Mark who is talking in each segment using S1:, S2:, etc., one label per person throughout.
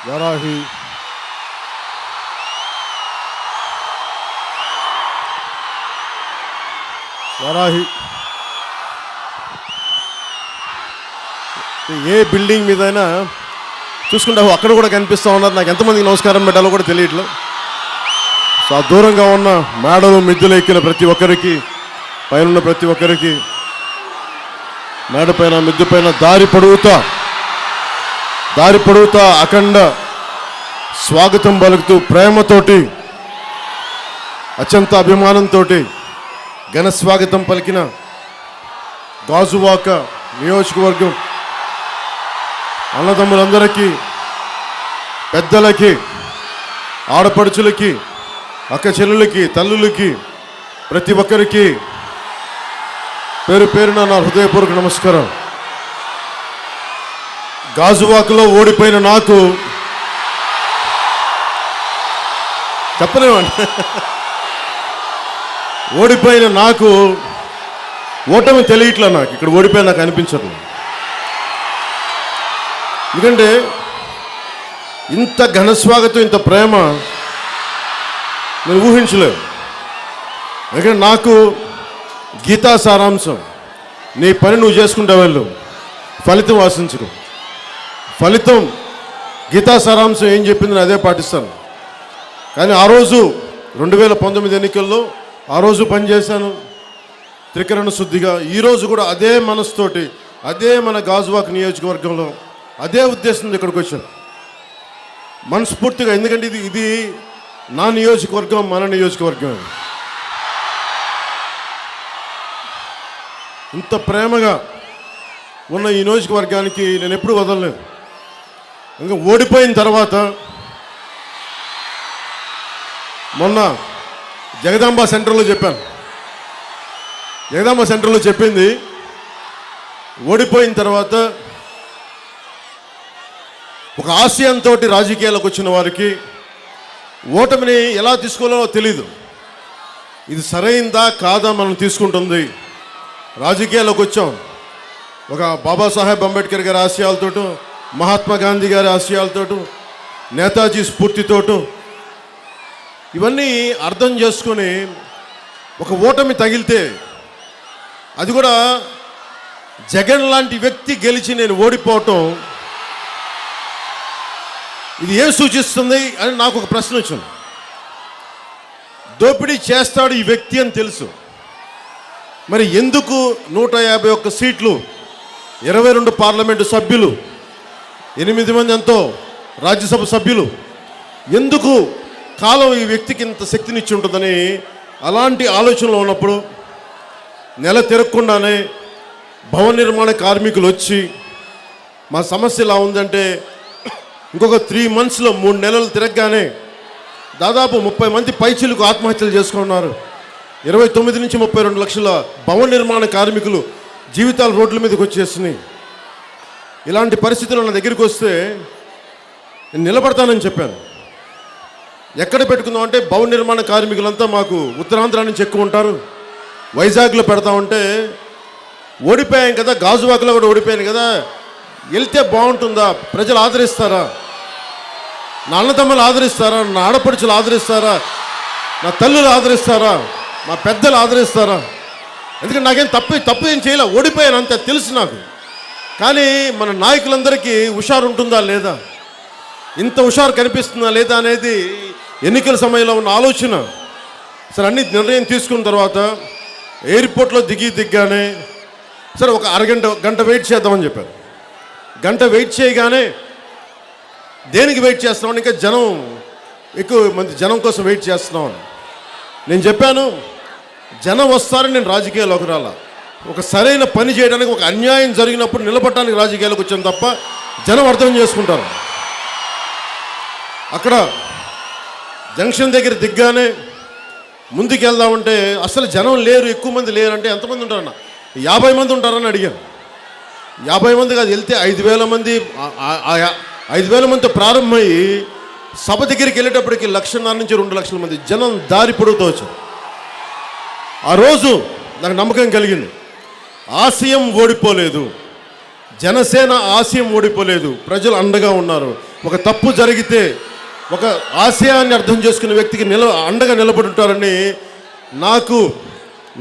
S1: వరాహి ఏ building మీదైనా చూసుకుంటే అక్కడ కూడా కనిపిస్తూ ఉన్నారు. నాకు ఎంతమందికి నమస్కారం పెట్టాలో కూడా తెలియట్లేదు. సో ఆ దూరంగా ఉన్న మేడలు మిద్దెలు ఎక్కిన ప్రతి ఒక్కరికి, పైన ప్రతి ఒక్కరికి, మేడ పైన మిద్దె పైన దారి పొడుగుతా అఖండ స్వాగతం పలుకుతూ ప్రేమతోటి అత్యంత అభిమానంతో ఘన స్వాగతం పలికిన గాజువాక నియోజకవర్గం అన్నదమ్ములందరికీ, పెద్దలకి, ఆడపడుచులకి, అక్క చెల్లెలకి, తల్లులకి, ప్రతి ఒక్కరికి పేరు పేరున నా హృదయపూర్వక నమస్కారం. గాజువాకలో ఓడిపోయిన నాకు చెప్పలేమండి. ఓడిపోయిన నాకు ఓటమి తెలియట్లా. నాకు ఇక్కడ ఓడిపోయిన నాకు అనిపించదు. ఎందుకంటే ఇంత ఘనస్వాగతం, ఇంత ప్రేమ నేను ఊహించలేదు. ఎందుకంటే నాకు గీతా సారాంశం, నీ పని నువ్వు చేసుకుంటా వెళ్ళు, ఫలితం ఆశించకు. ఫలితం గీతా సారాంశం ఏం చెప్పింది నేను అదే పాటిస్తాను. కానీ ఆ రోజు 2019 ఎన్నికల్లో ఆ రోజు పనిచేశాను త్రికరణ శుద్ధిగా. ఈరోజు కూడా అదే మనసుతోటి, అదే మన గాజువాక నియోజకవర్గంలో అదే ఉద్దేశంతో ఇక్కడికి వచ్చాను మనస్ఫూర్తిగా. ఎందుకంటే ఇది నా నియోజకవర్గం, మన నియోజకవర్గం. ఇంత ప్రేమగా ఉన్న ఈ నియోజకవర్గానికి నేను ఎప్పుడూ వదలలేదు. ఇంకా ఓడిపోయిన తర్వాత మొన్న జగదాంబ సెంటర్లో చెప్పాను. జగదాంబ సెంటర్లో చెప్పింది, ఓడిపోయిన తర్వాత ఒక ఆశయంతో రాజకీయాలకు వచ్చిన వారికి ఓటమిని ఎలా తీసుకోవాలో తెలీదు. ఇది సరైందా కాదా మనం తీసుకుంటుంది. రాజకీయాల్లోకి వచ్చాం ఒక బాబాసాహెబ్ అంబేద్కర్ గారి ఆశయాలతోటో, మహాత్మా గాంధీ గారి ఆశయాలతోటో, నేతాజీ స్ఫూర్తితోటో ఇవన్నీ అర్థం చేసుకొని ఒక ఓటమి తగిలితే, అది కూడా జగన్ లాంటి వ్యక్తి గెలిచి నేను ఓడిపోవటం, ఇది ఏం సూచిస్తుంది అని నాకు ఒక ప్రశ్న వచ్చింది. దోపిడీ చేస్తాడు ఈ వ్యక్తి అని తెలుసు, మరి ఎందుకు 151 సీట్లు, 22 పార్లమెంటు సభ్యులు, 8 మంది ఎంతో రాజ్యసభ సభ్యులు, ఎందుకు కాలం ఈ వ్యక్తికి ఇంత శక్తినిచ్చి ఉంటుందని అలాంటి ఆలోచనలో ఉన్నప్పుడు నెల తిరగకుండానే భవన నిర్మాణ కార్మికులు వచ్చి మా సమస్య ఎలా ఉందంటే, ఇంకొక 3 monthsలో 3 నెలలు తిరగగానే దాదాపు 30 మంది పైచీలకు ఆత్మహత్యలు చేసుకున్నారు. 29 నుంచి 32 లక్షల భవన నిర్మాణ కార్మికులు జీవితాలు రోడ్ల మీదకి వచ్చేసినాయి. ఇలాంటి పరిస్థితులు నా దగ్గరికి వస్తే నేను నిలబడతానని చెప్పాను. ఎక్కడ పెట్టుకుందాం అంటే, భవన నిర్మాణ కార్మికులంతా మాకు ఉత్తరాంధ్ర నుంచి ఎక్కువ ఉంటారు, వైజాగ్లో పెడతామంటే, ఓడిపోయాం కదా, గాజువాకలో కూడా ఓడిపోయాను కదా, వెళ్తే బాగుంటుందా, ప్రజలు ఆదరిస్తారా, నా అన్నతమ్ములు ఆదరిస్తారా, నా ఆడపడుచులు ఆదరిస్తారా, నా తల్లులు ఆదరిస్తారా, మా పెద్దలు ఆదరిస్తారా. ఎందుకంటే నాకేం తప్పు ఏం చేయలే, ఓడిపోయాను అంతే తెలుసు నాకు. కానీ మన నాయకులందరికీ హుషారు ఉంటుందా లేదా, ఇంత హుషారు కనిపిస్తుందా లేదా అనేది ఎన్నికల సమయంలో ఉన్న ఆలోచన. సరే అన్ని నిర్ణయం తీసుకున్న తర్వాత ఎయిర్పోర్ట్లో దిగ్గానే సరే ఒక గంట వెయిట్ చేద్దామని చెప్పారు. గంట వెయిట్ చేయగానే, దేనికి వెయిట్ చేస్తున్నామని, ఇంకా జనం ఎక్కువ మంది జనం కోసం వెయిట్ చేస్తున్నామని నేను చెప్పాను. జనం వస్తారని నేను రాజకీయాల్లోకి రాలా. ఒక సరైన పని చేయడానికి, ఒక అన్యాయం జరిగినప్పుడు నిలబడటానికి రాజకీయాలకు వచ్చాను తప్ప జనం అర్థం చేసుకుంటారు. అక్కడ జంక్షన్ దగ్గర దిగ్గానే ముందుకు వెళ్దామంటే అసలు జనం లేరు, ఎక్కువ మంది లేరు. అంటే ఎంతమంది ఉంటారన్న, 50 మంది ఉంటారని అడిగాను. 50 మంది కాదు, వెళ్తే 5,000 మంది. 5,000 మందితో ప్రారంభమయ్యి సభ దగ్గరికి వెళ్ళేటప్పటికి 1,50,000 నుంచి 2 లక్షల మంది జనం దారి పొడుగుతూ వచ్చారు. ఆ రోజు నాకు నమ్మకం కలిగింది, ఆశయం ఓడిపోలేదు, జనసేన ఆశయం ఓడిపోలేదు, ప్రజలు అండగా ఉన్నారు. ఒక తప్పు జరిగితే ఒక ఆశయాన్ని అర్థం చేసుకునే వ్యక్తికి అండగా నిలబడి ఉంటారని నాకు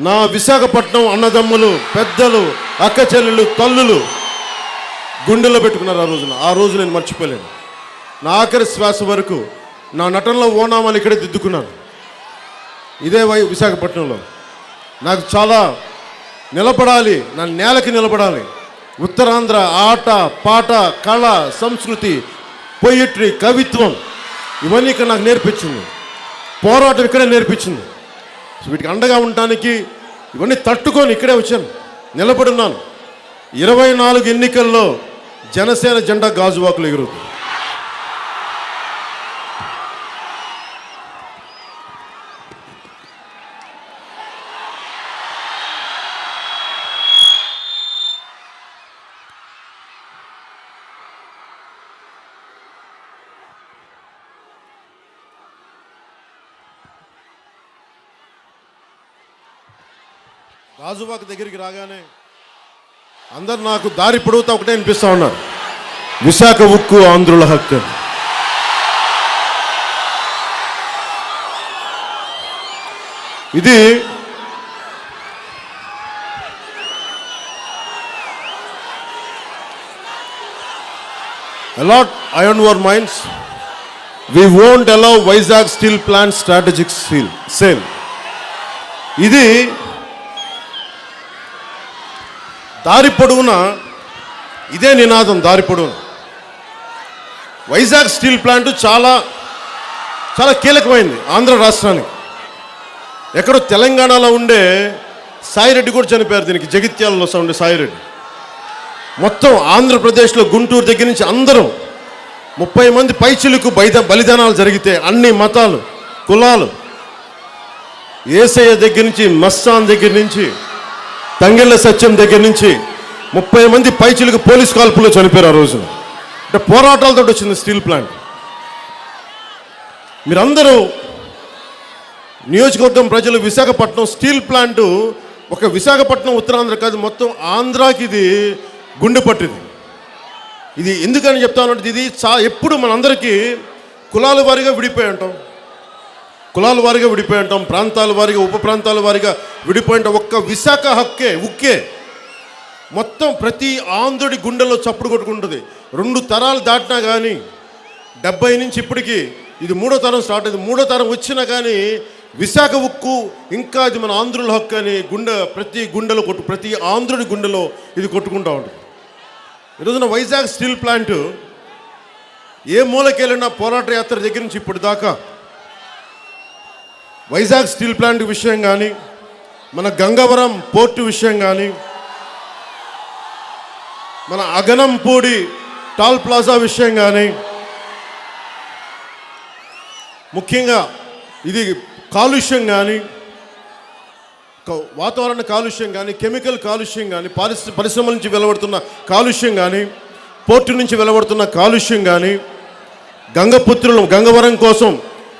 S1: నా విశాఖపట్నం అన్నదమ్ములు, పెద్దలు, అక్క చెల్లెలు, తల్లులు గుండెల్లో పెట్టుకున్నారు ఆ రోజు నేను మర్చిపోలేను. నా ఆఖరి శ్వాస వరకు నా నటనలో ఓనామాలు ఇక్కడే దిద్దుకున్నాను, ఇదే విశాఖపట్నంలో. నాకు చాలా నిలబడాలి, నా నేలకి నిలబడాలి. ఉత్తరాంధ్ర ఆట పాట, కళ, సంస్కృతి, పొయిట్రీ, కవిత్వం ఇవన్నీ ఇక్కడ నాకు నేర్పించింది. పోరాటం ఇక్కడే నేర్పించింది. సో వీటికి అండగా ఉండటానికి ఇవన్నీ తట్టుకొని ఇక్కడే వచ్చాను, నిలబడున్నాను. 24 ఎన్నికల్లో జనసేన జెండా గాజువాకులు ఎగురుతుంది. గాజువాక దగ్గరికి రాగానే అందరు నాకు దారి పొడుగుతా ఒకటే అనిపిస్తూ ఉన్నారు, విశాఖ ఉక్కు ఆంధ్రుల హక్కు. ఇది allot iron ore mines. We won't allow Vizag steel plant strategic sale. ఇది దారి పొడవున ఇదే నినాదం. దారి పొడవున వైజాగ్ స్టీల్ ప్లాంట్ చాలా చాలా కీలకమైంది ఆంధ్ర రాష్ట్రానికి. ఎక్కడో తెలంగాణలో ఉండే సాయిరెడ్డి కూడా చనిపోయారు దీనికి, జగిత్యాలలో ఉండే సాయిరెడ్డి. మొత్తం ఆంధ్రప్రదేశ్లో గుంటూరు దగ్గర నుంచి అందరూ 30 మంది పైచిలకు బలిదానాలు జరిగితే అన్ని మతాలు, కులాలు, ఏసయ్య దగ్గర నుంచి, మస్తాన్ దగ్గర నుంచి, తంగెళ్ళ సత్యం దగ్గర నుంచి 30 మంది పైచిలకు పోలీస్ కాల్పుల్లో చనిపోయారు ఆ రోజున. అంటే పోరాటాలతో వచ్చింది స్టీల్ ప్లాంట్. మీరందరూ నియోజకవర్గం ప్రజలు, విశాఖపట్నం స్టీల్ ప్లాంట్ ఒక విశాఖపట్నం ఉత్తరాంధ్ర కాదు, మొత్తం ఆంధ్రాకి ఇది గుండె పట్టింది. ఇది ఎందుకని చెప్తానంటే ఇది ఎప్పుడు మనందరికీ కులాల వారీగా విడిపోయి ఉంటాం, ప్రాంతాల వారీగా, ఉప ప్రాంతాల వారీగా విడిపోయి ఉంటాం. ఒక్క విశాఖ హక్కే, ఉక్కే మొత్తం ప్రతి ఆంధ్రుడి గుండెల్లో చప్పుడు కొట్టుకుంటుంది. 2 తరాలు దాటినా కానీ, 70 నుంచి ఇప్పటికీ ఇది 3వ తరం స్టార్ట్ అయింది. 3వ తరం వచ్చినా కానీ విశాఖ ఉక్కు ఇంకా ఇది మన ఆంధ్రుల హక్కు అని ప్రతి ఆంధ్రుడి గుండెలో ఇది కొట్టుకుంటూ ఉంటుంది. ఈరోజున వైజాగ్ స్టీల్ ప్లాంట్ ఏ మూలకెళ్ళినా పోరాట యాత్ర దగ్గర నుంచి ఇప్పటిదాకా వైజాగ్ స్టీల్ ప్లాంట్ విషయం కానీ, మన గంగవరం పోర్టు విషయం కానీ, మన అగనంపూడి టాల్ ప్లాజా విషయం కానీ, ముఖ్యంగా ఇది కాలుష్యం కానీ, వాతావరణ కాలుష్యం కానీ, కెమికల్ కాలుష్యం కానీ, పరిశ్రమల నుంచి వెలువడుతున్న కాలుష్యం కానీ, పోర్టు నుంచి వెలువడుతున్న కాలుష్యం కానీ, గంగవరం కోసం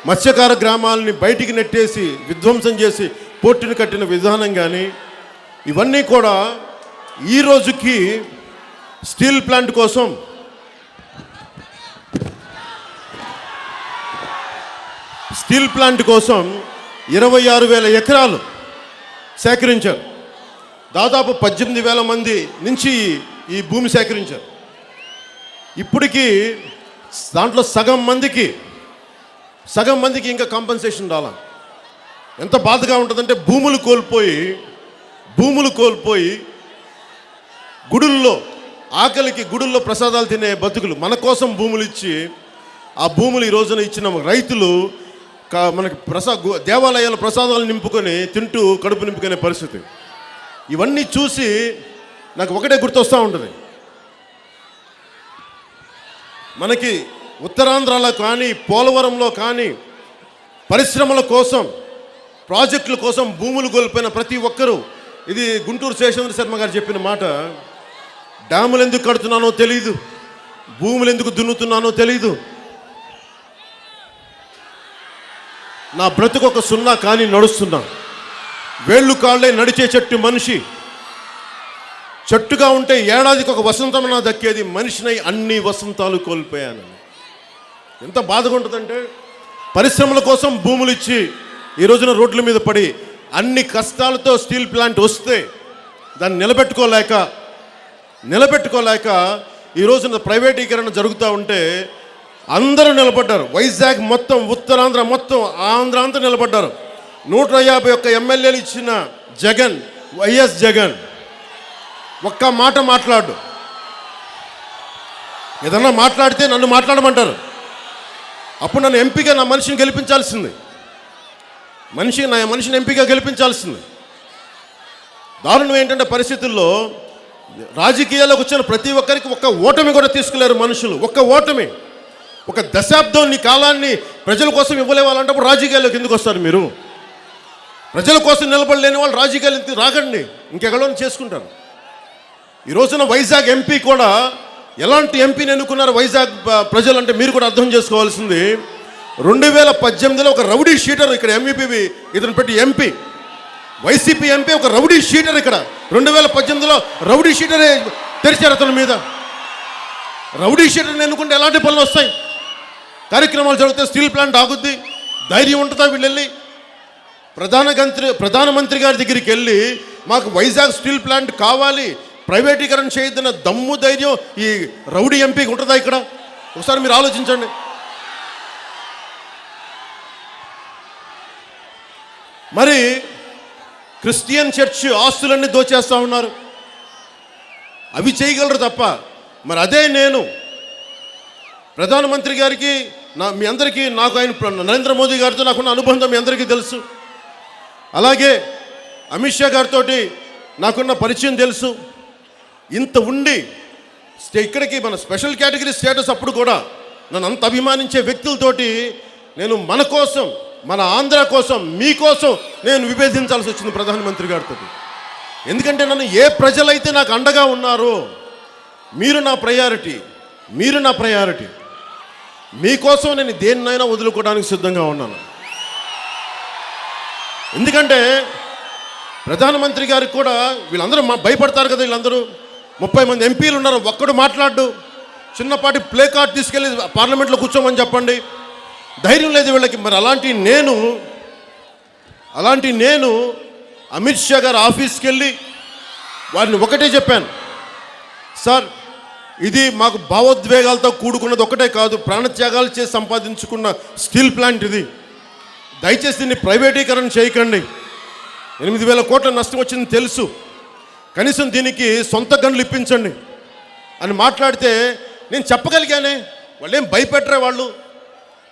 S1: మత్స్యకార గ్రామాలని బయటికి నెట్టేసి విధ్వంసం చేసి పోర్టుని కట్టిన విధానం కానీ, ఇవన్నీ కూడా ఈ రోజుకి స్టీల్ ప్లాంట్ కోసం స్టీల్ ప్లాంట్ కోసం 26,000 ఎకరాలు సేకరించారు. దాదాపు 18,000 మంది నుంచి ఈ భూమి సేకరించారు. ఇప్పటికీ దాంట్లో సగం మందికి ఇంకా కాంపెన్సేషన్ రాలా. ఎంత బాధగా ఉంటుందంటే భూములు కోల్పోయి గుడుల్లో ఆకలికి గుడుల్లో ప్రసాదాలు తినే బతుకులు, మన కోసం భూములు ఇచ్చి ఆ భూములు ఈ రోజున ఇచ్చిన రైతులు మనకి దేవాలయాల ప్రసాదాలు నింపుకొని తింటూ కడుపు నింపుకునే పరిస్థితి. ఇవన్నీ చూసి నాకు ఒకటే గుర్తొస్తూ ఉంటుంది, మనకి ఉత్తరాంధ్రలో కానీ, పోలవరంలో కానీ పరిశ్రమల కోసం, ప్రాజెక్టుల కోసం భూములు కోల్పోయిన ప్రతి ఒక్కరూ, ఇది గుంటూరు శేషేంద్ర శర్మ గారు చెప్పిన మాట, డ్యాములు ఎందుకు కడుతున్నానో తెలీదు, భూములు ఎందుకు దున్నుతున్నానో తెలీదు, నా బ్రతుకు ఒక సున్నా కానీ నడుస్తున్నా, వేళ్ళు కాళ్ళే నడిచే చెట్టు మనిషి, చెట్టుగా ఉంటే ఏడాదికి ఒక వసంతం నా దక్కేది, మనిషినై అన్ని వసంతాలు కోల్పోయాను. ఎంత బాధగా ఉంటుందంటే పరిశ్రమల కోసం భూములు ఇచ్చి ఈ రోజున రోడ్ల మీద పడి అన్ని కష్టాలతో స్టీల్ ప్లాంట్ వస్తే దాన్ని నిలబెట్టుకోలేక ఈ రోజున ప్రైవేటీకరణ జరుగుతూ ఉంటే అందరూ నిలబడ్డారు. వైజాగ్ మొత్తం, ఉత్తరాంధ్ర మొత్తం, ఆంధ్ర అంతా నిలబడ్డారు. 151 ఎమ్మెల్యేలు ఇచ్చిన జగన్, వైఎస్ జగన్ ఒక్క మాట మాట్లాడు. ఏదన్నా మాట్లాడితే నన్ను మాట్లాడమంటారు. అప్పుడు నన్ను ఎంపీగా నా మనిషిని గెలిపించాల్సింది, నా మనిషిని ఎంపీగా గెలిపించాల్సింది. దారుణం ఏంటంటే పరిస్థితుల్లో రాజకీయాల్లోకి వచ్చిన ప్రతి ఒక్కరికి ఒక్క ఓటమి కూడా తీసుకులేరు మనుషులు. ఒక్క ఓటమి, ఒక దశాబ్దం నీ కాలాన్ని ప్రజల కోసం ఇవ్వలేవాలంటప్పుడు రాజకీయాల్లోకి ఎందుకు వస్తారు మీరు? ప్రజల కోసం నిలబడలేని వాళ్ళు రాజకీయాలు రాకండి, ఇంకెక్కడో చేసుకుంటారు. ఈ రోజున వైజాగ్ ఎంపీ కూడా ఎలాంటి ఎంపీని ఎన్నుకున్నారు వైజాగ్ ప్రజలు అంటే మీరు కూడా అర్థం చేసుకోవాల్సింది. 2018లో ఒక రౌడీ షీటర్ ఇక్కడ ఎంఈపీ ఇతను పెట్టి ఎంపీ, వైసీపీ ఎంపీ ఒక రౌడీ షీటర్ ఇక్కడ 2018లో రౌడీ షీటరే తెరిచారు అతని మీద. రౌడీ షీటర్ని ఎన్నుకుంటే ఎలాంటి పనులు వస్తాయి? కార్యక్రమాలు జరిగితే స్టీల్ ప్లాంట్ ఆగుద్ది, ధైర్యం ఉంటుందా? వీళ్ళు వెళ్ళి ప్రధానమంత్రి గారి దగ్గరికి వెళ్ళి మాకు వైజాగ్ స్టీల్ ప్లాంట్ కావాలి, ప్రైవేటీకరణ చేయొద్దన్న దమ్ము ధైర్యం ఈ రౌడీ ఎంపీకి ఉంటుందా ఇక్కడ? ఒకసారి మీరు ఆలోచించండి. మరి క్రిస్టియన్ చర్చ్ ఆస్తులన్నీ దోచేస్తూ ఉన్నారు, అవి చేయగలరు తప్ప. మరి అదే నేను ప్రధానమంత్రి గారికి మీ అందరికీ, నాకు ఆయన నరేంద్ర మోదీ గారితో నాకున్న అనుబంధం మీ అందరికీ తెలుసు. అలాగే అమిత్ షా గారితో నాకున్న పరిచయం తెలుసు. ఇంత ఉండి ఇక్కడికి మన స్పెషల్ కేటగిరీ స్టేటస్ అప్పుడు కూడా నన్ను అంత అభిమానించే వ్యక్తులతోటి నేను మన కోసం, మన ఆంధ్ర కోసం, మీకోసం నేను విభేదించాల్సి వచ్చింది ప్రధానమంత్రి గారితో. ఎందుకంటే నన్ను ఏ ప్రజలైతే నాకు అండగా ఉన్నారో, మీరు నా ప్రయారిటీ, మీకోసం నేను దేన్నైనా వదులుకోవడానికి సిద్ధంగా ఉన్నాను. ఎందుకంటే ప్రధానమంత్రి గారికి కూడా వీళ్ళందరూ భయపడతారు కదా. వీళ్ళందరూ 30 మంది ఎంపీలు ఉన్నారు, ఒక్కడు మాట్లాడు. చిన్నపాటి ప్లే కార్డ్ తీసుకెళ్ళి పార్లమెంట్లో కూర్చోమని చెప్పండి, ధైర్యం లేదు వీళ్ళకి. మరి అలాంటి నేను అమిత్ షా గారు ఆఫీస్కి వెళ్ళి వారిని ఒకటే చెప్పాను, సార్ ఇది మాకు భావోద్వేగాలతో కూడుకున్నది ఒకటే కాదు, ప్రాణత్యాగాలు చేసి సంపాదించుకున్న స్టీల్ ప్లాంట్ ఇది, దయచేసి దీన్ని ప్రైవేటీకరణ చేయకండి. 8,000 కోట్ల నష్టం వచ్చింది తెలుసు, కనీసం దీనికి సొంత గన్లు ఇప్పించండి అని మాట్లాడితే నేను చెప్పగలిగానే. వాళ్ళు ఏం భయపెట్టరా? వాళ్ళు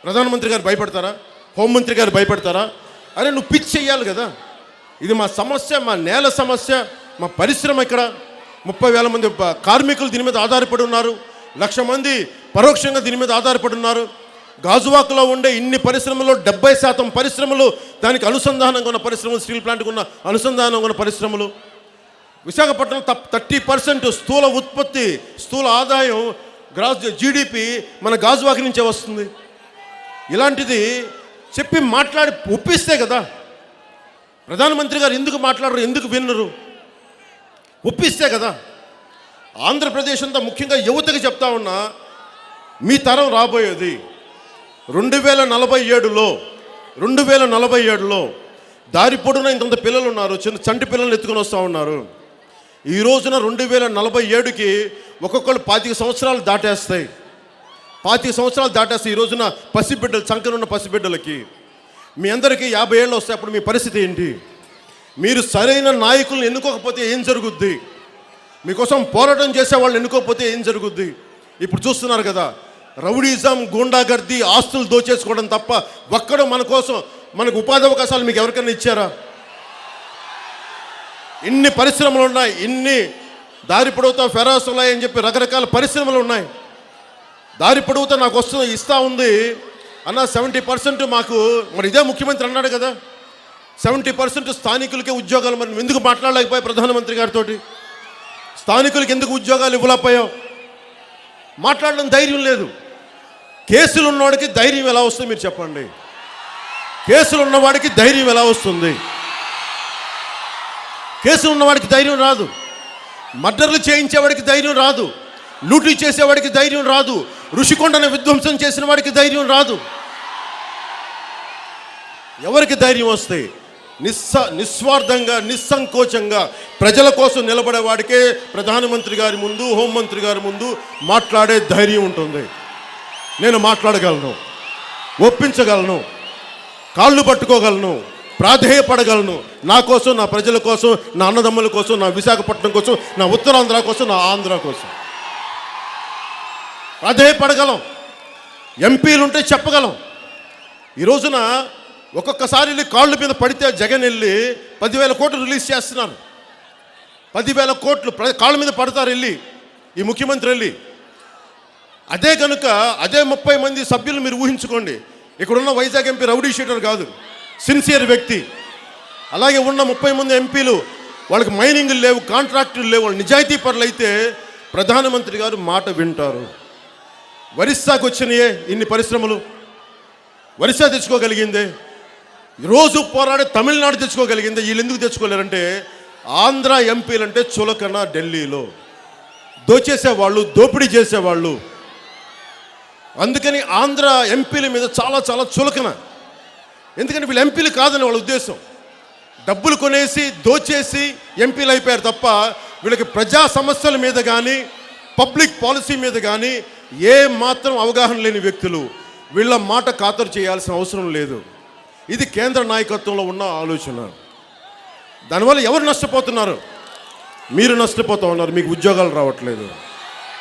S1: ప్రధానమంత్రి గారు భయపెడతారా? హోంమంత్రి గారు భయపెడతారా? అరే నువ్వు పిచ్ చెయ్యాలి కదా. ఇది మా సమస్య, మా నేల సమస్య, మా పరిశ్రమ. ఇక్కడ 30,000 మంది కార్మికులు దీని మీద ఆధారపడి ఉన్నారు, 1,00,000 మంది పరోక్షంగా దీని మీద ఆధారపడి ఉన్నారు. గాజువాకలో ఉండే ఇన్ని పరిశ్రమల్లో 70% పరిశ్రమలు, దానికి అనుసంధానంగా ఉన్న పరిశ్రమలు, స్టీల్ ప్లాంట్కి ఉన్న అనుసంధానంగా ఉన్న పరిశ్రమలు. విశాఖపట్నం 30% స్థూల ఉత్పత్తి, స్థూల ఆదాయం, గ్రాస్ జీడిపి మన గాజువాక నుంచే వస్తుంది. ఇలాంటిది చెప్పి మాట్లాడి ఒప్పిస్తే కదా. ప్రధానమంత్రి గారు ఎందుకు మాట్లాడరు, ఎందుకు వినరు? ఒప్పిస్తే కదా. ఆంధ్రప్రదేశ్ అంతా ముఖ్యంగా యువతకి చెప్తా ఉన్నా, మీ తరం రాబోయేది 2047లో దారి పొడున ఇంత పిల్లలు ఉన్నారు, చిన్న చంటి పిల్లల్ని ఎత్తుకొని వస్తూ ఉన్నారు. ఈ రోజున 2047కి ఒక్కొక్కళ్ళు 25 సంవత్సరాలు దాటేస్తాయి. 25 సంవత్సరాలు దాటేస్తాయి ఈ రోజున పసిబిడ్డలు, చంకనున్న పసిబిడ్డలకి. మీ అందరికీ 50 ఏళ్ళు వస్తాయి. అప్పుడు మీ పరిస్థితి ఏంటి? మీరు సరైన నాయకులను ఎన్నుకోకపోతే ఏం జరుగుద్ది? మీకోసం పోరాటం చేసే వాళ్ళని ఎన్నుకోకపోతే ఏం జరుగుద్ది? ఇప్పుడు చూస్తున్నారు కదా, రౌడీజం, గూండాగర్దీ, ఆస్తులు దోచేసుకోవడం తప్ప ఒక్కడు మన కోసం, మనకు ఉపాధి అవకాశాలు మీకు ఎవరికైనా ఇచ్చారా? ఇన్ని పరిశ్రమలు ఉన్నాయి, ఇన్ని దారి పొడవుతా ఫెరాస్ ఉన్నాయని చెప్పి రకరకాల పరిశ్రమలు ఉన్నాయి. దారి పొడవుతా నాకు ఇస్తా ఉంది అన్న 70% మాకు. మరి ఇదే ముఖ్యమంత్రి అన్నాడు కదా, 70% స్థానికులకే ఉద్యోగాలు. మరి ఎందుకు మాట్లాడలేకపోయావు ప్రధానమంత్రి గారితో? స్థానికులకి ఎందుకు ఉద్యోగాలు ఇవ్వలేకపోయావు? మాట్లాడడం ధైర్యం లేదు. కేసులు ఉన్నవాడికి ధైర్యం ఎలా వస్తుంది మీరు చెప్పండి? కేసులు ఉన్నవాడికి ధైర్యం ఎలా వస్తుంది? కేసులు ఉన్నవాడికి ధైర్యం రాదు. మర్డర్లు చేయించేవాడికి ధైర్యం రాదు. లూటీ చేసేవాడికి ధైర్యం రాదు. ఋషికొండను విధ్వంసం చేసిన వాడికి ధైర్యం రాదు. ఎవరికి ధైర్యం వస్తాయి? నిస్వార్థంగా నిస్సంకోచంగా ప్రజల కోసం నిలబడే వాడికే ప్రధానమంత్రి గారి ముందు, హోంమంత్రి గారి ముందు మాట్లాడే ధైర్యం ఉంటుంది. నేను మాట్లాడగలను, ఒప్పించగలను, కాళ్ళు పట్టుకోగలను, ప్రాధేయపడగలను. నా కోసం, నా ప్రజల కోసం, నా అన్నదమ్ముల కోసం, నా విశాఖపట్నం కోసం, నా ఉత్తరాంధ్ర కోసం, నా ఆంధ్ర కోసం ప్రాధేయపడగలం. ఎంపీలు ఉంటే చెప్పగలం. ఈ రోజున ఒక్కొక్కసారి కాళ్ళ మీద పడితే జగన్ వెళ్ళి 10,000 కోట్లు రిలీజ్ చేస్తున్నారు. 10,000 కోట్లు కాళ్ళ మీద పడతారు వెళ్ళి ఈ ముఖ్యమంత్రి వెళ్ళి. అదే కనుక అదే 30 మంది సభ్యులు మీరు ఊహించుకోండి. ఇక్కడున్న వైజాగ్ ఎంపీ రౌడీ షీటర్ కాదు, సిన్సియర్ వ్యక్తి. అలాగే ఉన్న 30 మంది ఎంపీలు వాళ్ళకి మైనింగ్లు లేవు, కాంట్రాక్టులు లేవు, వాళ్ళు నిజాయితీ పరులు అయితే ప్రధానమంత్రి గారు మాట వింటారు. ఒరిస్సాకు వచ్చినాయే ఇన్ని పరిశ్రమలు, ఒరిస్సా తెచ్చుకోగలిగిందే. రోజు పోరాడే తమిళనాడు తెచ్చుకోగలిగిందే. వీళ్ళు ఎందుకు తెచ్చుకోలేరంటే ఆంధ్ర ఎంపీలంటే చులకన. ఢిల్లీలో దోచేసేవాళ్ళు, దోపిడీ చేసేవాళ్ళు. అందుకని ఆంధ్ర ఎంపీల మీద చాలా చాలా చులకన. ఎందుకంటే వీళ్ళు ఎంపీలు కాదని వాళ్ళ ఉద్దేశం. డబ్బులు కొనేసి దోచేసి ఎంపీలు అయిపోయారు తప్ప వీళ్ళకి ప్రజా సమస్యల మీద కానీ పబ్లిక్ పాలసీ మీద కానీ ఏ మాత్రం అవగాహన లేని వ్యక్తులు. వీళ్ళ మాట ఖాతరు చేయాల్సిన అవసరం లేదు. ఇది కేంద్ర నాయకత్వంలో ఉన్న ఆలోచన. దానివల్ల ఎవరు నష్టపోతున్నారు? మీరు నష్టపోతూ ఉన్నారు. మీకు ఉద్యోగాలు రావట్లేదు,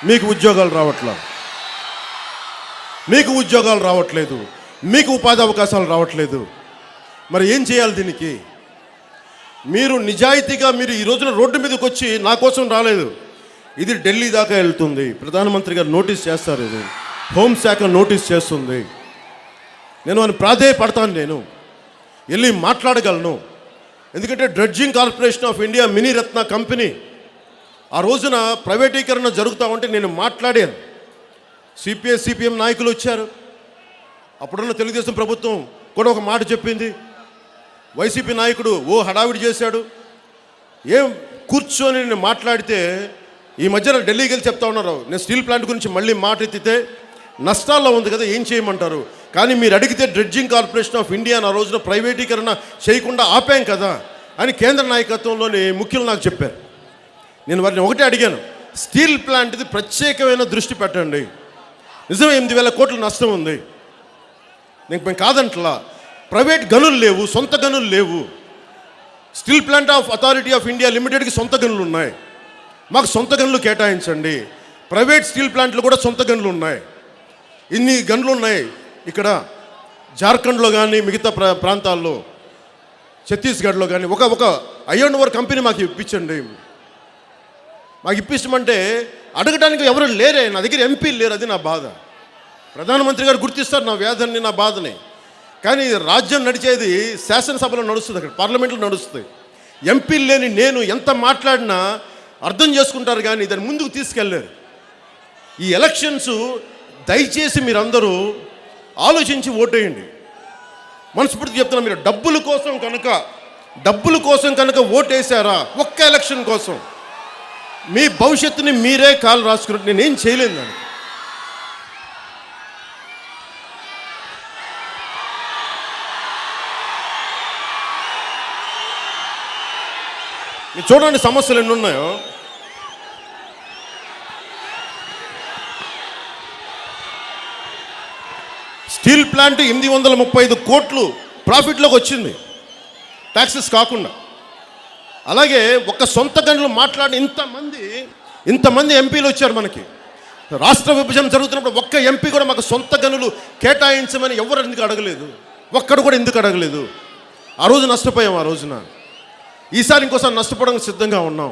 S1: మీకు ఉద్యోగాలు రావట్లేదు, మీకు ఉపాధి అవకాశాలు రావట్లేదు. మరి ఏం చేయాలి దీనికి? మీరు నిజాయితీగా మీరు ఈ రోజున రోడ్డు మీదకి వచ్చి నా కోసం రాలేదు. ఇది ఢిల్లీ దాకా వెళ్తుంది. ప్రధానమంత్రి గారు నోటీస్ చేస్తారు, ఇది హోంశాఖ నోటీస్ చేస్తుంది. నేను అని ప్రాధేయపడతాను, నేను వెళ్ళి మాట్లాడగలను. ఎందుకంటే dredging corporation of India mini Ratna company ఆ రోజున ప్రైవేటీకరణ జరుగుతూ ఉంటే నేను మాట్లాడాను. సిపిఐ సిపిఎం నాయకులు వచ్చారు. అప్పుడున్న తెలుగుదేశం ప్రభుత్వం కూడా ఒక మాట చెప్పింది. వైసీపీ నాయకుడు హడావిడి చేశాడు. ఏం కూర్చొని నేను మాట్లాడితే ఈ మధ్యన ఢిల్లీకి వెళ్ళి చెప్తా ఉన్నారు, నేను స్టీల్ ప్లాంట్ గురించి మళ్ళీ మాట ఎత్తితే నష్టాల్లో ఉంది కదా, ఏం చేయమంటారు? కానీ మీరు అడిగితే డ్రెడ్జింగ్ కార్పొరేషన్ ఆఫ్ ఇండియా ఆ రోజున ప్రైవేటీకరణ చేయకుండా ఆపాం కదా అని కేంద్ర నాయకత్వంలోని ముఖ్యులు నాకు చెప్పారు. నేను వారిని ఒకటే అడిగాను, స్టీల్ ప్లాంట్ది ప్రత్యేకమైన దృష్టి పెట్టండి. నిజమే 8,000 కోట్ల నష్టం ఉంది, మేము కాదంటలా. ప్రైవేట్ గనులు లేవు, సొంత గనులు లేవు. Steel plant of authority of India లిమిటెడ్కి సొంత గనులు ఉన్నాయి. మాకు సొంత గనులు కేటాయించండి. ప్రైవేట్ స్టీల్ ప్లాంట్లు కూడా సొంత గనులు ఉన్నాయి. ఇన్ని గనులు ఉన్నాయి ఇక్కడ జార్ఖండ్లో కానీ మిగతా ప్రాంతాల్లో, ఛత్తీస్గఢ్లో కానీ. ఒక ఐరన్ ఓర్ కంపెనీ మాకు ఇప్పించండి. మాకు ఇప్పించమంటే అడగడానికి ఎవరు లేరే. నా దగ్గర ఎంపీలు లేరు. అది నా బాధ. ప్రధానమంత్రి గారు గుర్తిస్తారు నా వ్యాధుల్ని, నా బాధని. కానీ రాజ్యం నడిచేది శాసనసభలో నడుస్తుంది, అక్కడ పార్లమెంట్లో నడుస్తుంది. ఎంపీలు లేని నేను ఎంత మాట్లాడినా అర్థం చేసుకుంటారు, కానీ దాన్ని ముందుకు తీసుకెళ్ళారు. ఈ ఎలక్షన్స్ దయచేసి మీరందరూ ఆలోచించి ఓటేయండి. మనస్ఫూర్తి చెప్తున్నా, మీరు డబ్బుల కోసం కనుక ఓటేశారా, ఒక్క ఎలక్షన్ కోసం మీ భవిష్యత్తుని మీరే కాలు రాసుకున్నట్టు. నేనేం చేయలేను దాన్ని. మీరు చూడండి సమస్యలు ఎన్ని ఉన్నాయో. స్టీల్ ప్లాంట్ 835 కోట్లు ప్రాఫిట్లోకి వచ్చింది, ట్యాక్సెస్ కాకుండా. అలాగే ఒక సొంత గనులు మాట్లాడి ఇంతమంది ఎంపీలు వచ్చారు మనకి. రాష్ట్ర విభజన జరుగుతున్నప్పుడు ఒక్క ఎంపీ కూడా మాకు సొంత గనులు కేటాయించమని ఎవరు ఎందుకు అడగలేదు? ఒక్కడు కూడా ఎందుకు అడగలేదు? ఆ రోజు నష్టపోయాం. ఆ రోజున ఈసారి ఇంకోసారి నష్టపోవడానికి సిద్ధంగా ఉన్నాం.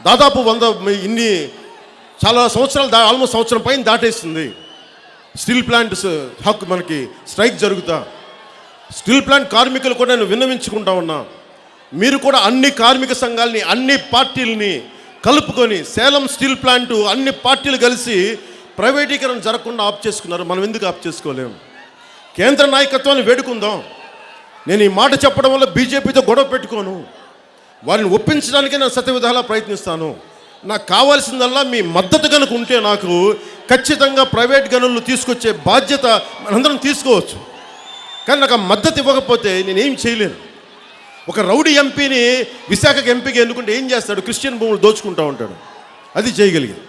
S1: దాదాపు 100 చాలా సంవత్సరాలు ఆల్మోస్ట్ సంవత్సరం పైన దాటేస్తుంది స్టీల్ ప్లాంట్ హక్కు మనకి స్ట్రైక్ జరుగుతా. స్టీల్ ప్లాంట్ కార్మికులు కూడా నేను విన్నవించుకుంటా ఉన్నా, మీరు కూడా అన్ని కార్మిక సంఘాలని, అన్ని పార్టీలని కలుపుకొని సేలం స్టీల్ ప్లాంట్ అన్ని పార్టీలు కలిసి ప్రైవేటీకరణ జరగకుండా ఆప్ చేసుకున్నారు. మనం ఎందుకు ఆప్ చేసుకోలేము? కేంద్ర నాయకత్వాన్ని వేడుకుందాం. నేను ఈ మాట చెప్పడం వల్ల బీజేపీతో గొడవ పెట్టుకోను, వారిని ఒప్పించడానికే నేను సత్య విధాలా ప్రయత్నిస్తాను. నాకు కావాల్సిందల్లా మీ మద్దతు కనుక ఉంటే నాకు ఖచ్చితంగా ప్రైవేట్ గనులను తీసుకొచ్చే బాధ్యత మనందరం తీసుకోవచ్చు. కానీ నాకు ఆ మద్దతు ఇవ్వకపోతే నేనేం చేయలేను. ఒక రౌడీ ఎంపీని విశాఖకి ఎంపీకి ఎన్నుకుంటే ఏం చేస్తాడు? క్రిస్టియన్ భూములు దోచుకుంటూ ఉంటాడు. అది చేయగలిగింది.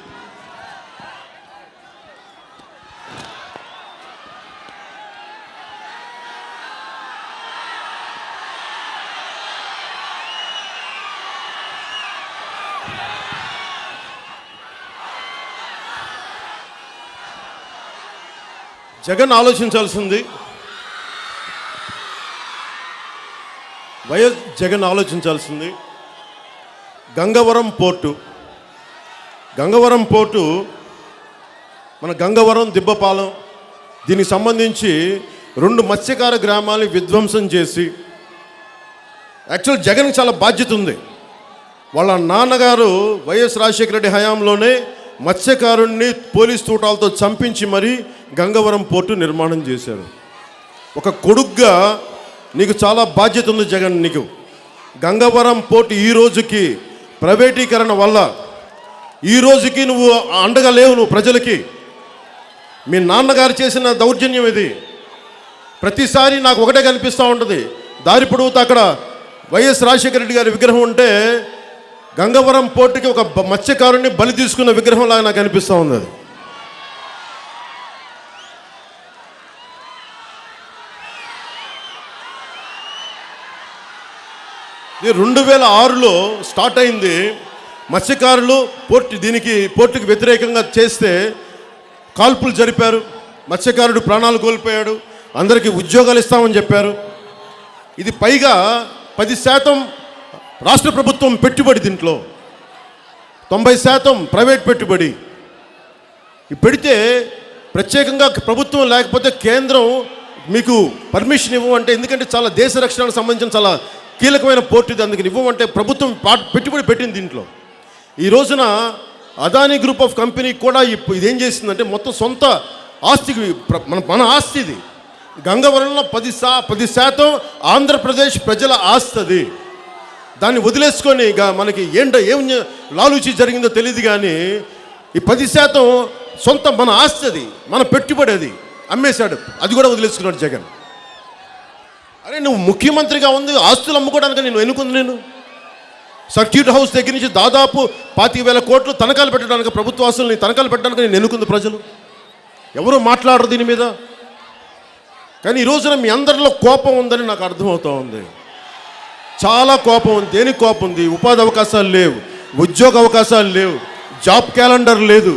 S1: జగన్ ఆలోచించాల్సింది, వైఎస్ జగన్ ఆలోచించాల్సింది గంగవరం పోర్టు. గంగవరం పోర్టు మన గంగవరం, దిబ్బపాలెం దీనికి సంబంధించి 2 మత్స్యకార గ్రామాలని విధ్వంసం చేసి, యాక్చువల్ జగన్కి చాలా బాధ్యత ఉంది. వాళ్ళ నాన్నగారు వైఎస్ రాజశేఖర రెడ్డి హయాంలోనే మత్స్యకారుణ్ణి పోలీస్ తూటాలతో చంపించి మరీ గంగవరం పోర్టు నిర్మాణం చేశారు. ఒక కొడుగ్గా నీకు చాలా బాధ్యత ఉంది జగన్. నీకు గంగవరం పోర్టు ఈ రోజుకి ప్రైవేటీకరణ వల్ల ఈ రోజుకి నువ్వు అండగా లేవు. నువ్వు ప్రజలకి మీ నాన్నగారు చేసిన దౌర్జన్యం ఇది. ప్రతిసారి నాకు ఒకటే కనిపిస్తూ ఉంటుంది, దారి పొడవుతా అక్కడ వైఎస్ రాజశేఖర రెడ్డి గారి విగ్రహం ఉంటే గంగవరం పోర్టుకి ఒక మత్స్యకారుని బలి తీసుకున్న విగ్రహంలాగా నాకు అనిపిస్తూ ఉంది. అది 2006లో స్టార్ట్ అయింది. మత్స్యకారులు పోర్టుకి వ్యతిరేకంగా చేస్తే కాల్పులు జరిపారు. మత్స్యకారుడు ప్రాణాలు కోల్పోయాడు. అందరికీ ఉద్యోగాలు ఇస్తామని చెప్పారు. ఇది పైగా 10% రాష్ట్ర ప్రభుత్వం పెట్టుబడి, దీంట్లో 90% ప్రైవేట్ పెట్టుబడి. పెడితే ప్రత్యేకంగా ప్రభుత్వం లేకపోతే కేంద్రం మీకు పర్మిషన్ ఇవ్వమంటే, ఎందుకంటే చాలా దేశ రక్షణకు సంబంధించిన చాలా కీలకమైన పోర్టు ఇది, అందుకని ఇవ్వమంటే ప్రభుత్వం పెట్టుబడి పెట్టింది దీంట్లో. ఈ రోజున అదానీ గ్రూప్ ఆఫ్ కంపెనీ కూడా ఇదేం చేసిందంటే మొత్తం సొంత ఆస్తికి మన ఆస్తి ఇది. గంగవరంలో 10% ఆంధ్రప్రదేశ్ ప్రజల ఆస్తి అది. దాన్ని వదిలేసుకొని మనకి ఏం లాలూచి జరిగిందో తెలియదు, కానీ ఈ 10% సొంత మన ఆస్తి అది, మన పెట్టుబడి అది అమ్మేశాడు. అది కూడా వదిలేసుకున్నాడు జగన్. అరే నువ్వు ముఖ్యమంత్రిగా ఉంది, ఆస్తులు అమ్ముకోవడానికి నేను ఎన్నుకుంది. నేను సర్క్యూట్ హౌస్ దగ్గర నుంచి దాదాపు 25,000 కోట్లు తనఖాలు పెట్టడానికి, ప్రభుత్వ ఆస్తుల్ని తనఖాలు పెట్టడానికి నేను ఎన్నుకుంది ప్రజలు. ఎవరు మాట్లాడరు దీని మీద. కానీ ఈ రోజున మీ అందరిలో కోపం ఉందని నాకు అర్థమవుతూ ఉంది. చాలా కోపం ఉంది. దేనికి కోపం ఉంది? ఉపాధి అవకాశాలు లేవు, ఉద్యోగ అవకాశాలు లేవు, జాబ్ క్యాలెండర్ లేదు,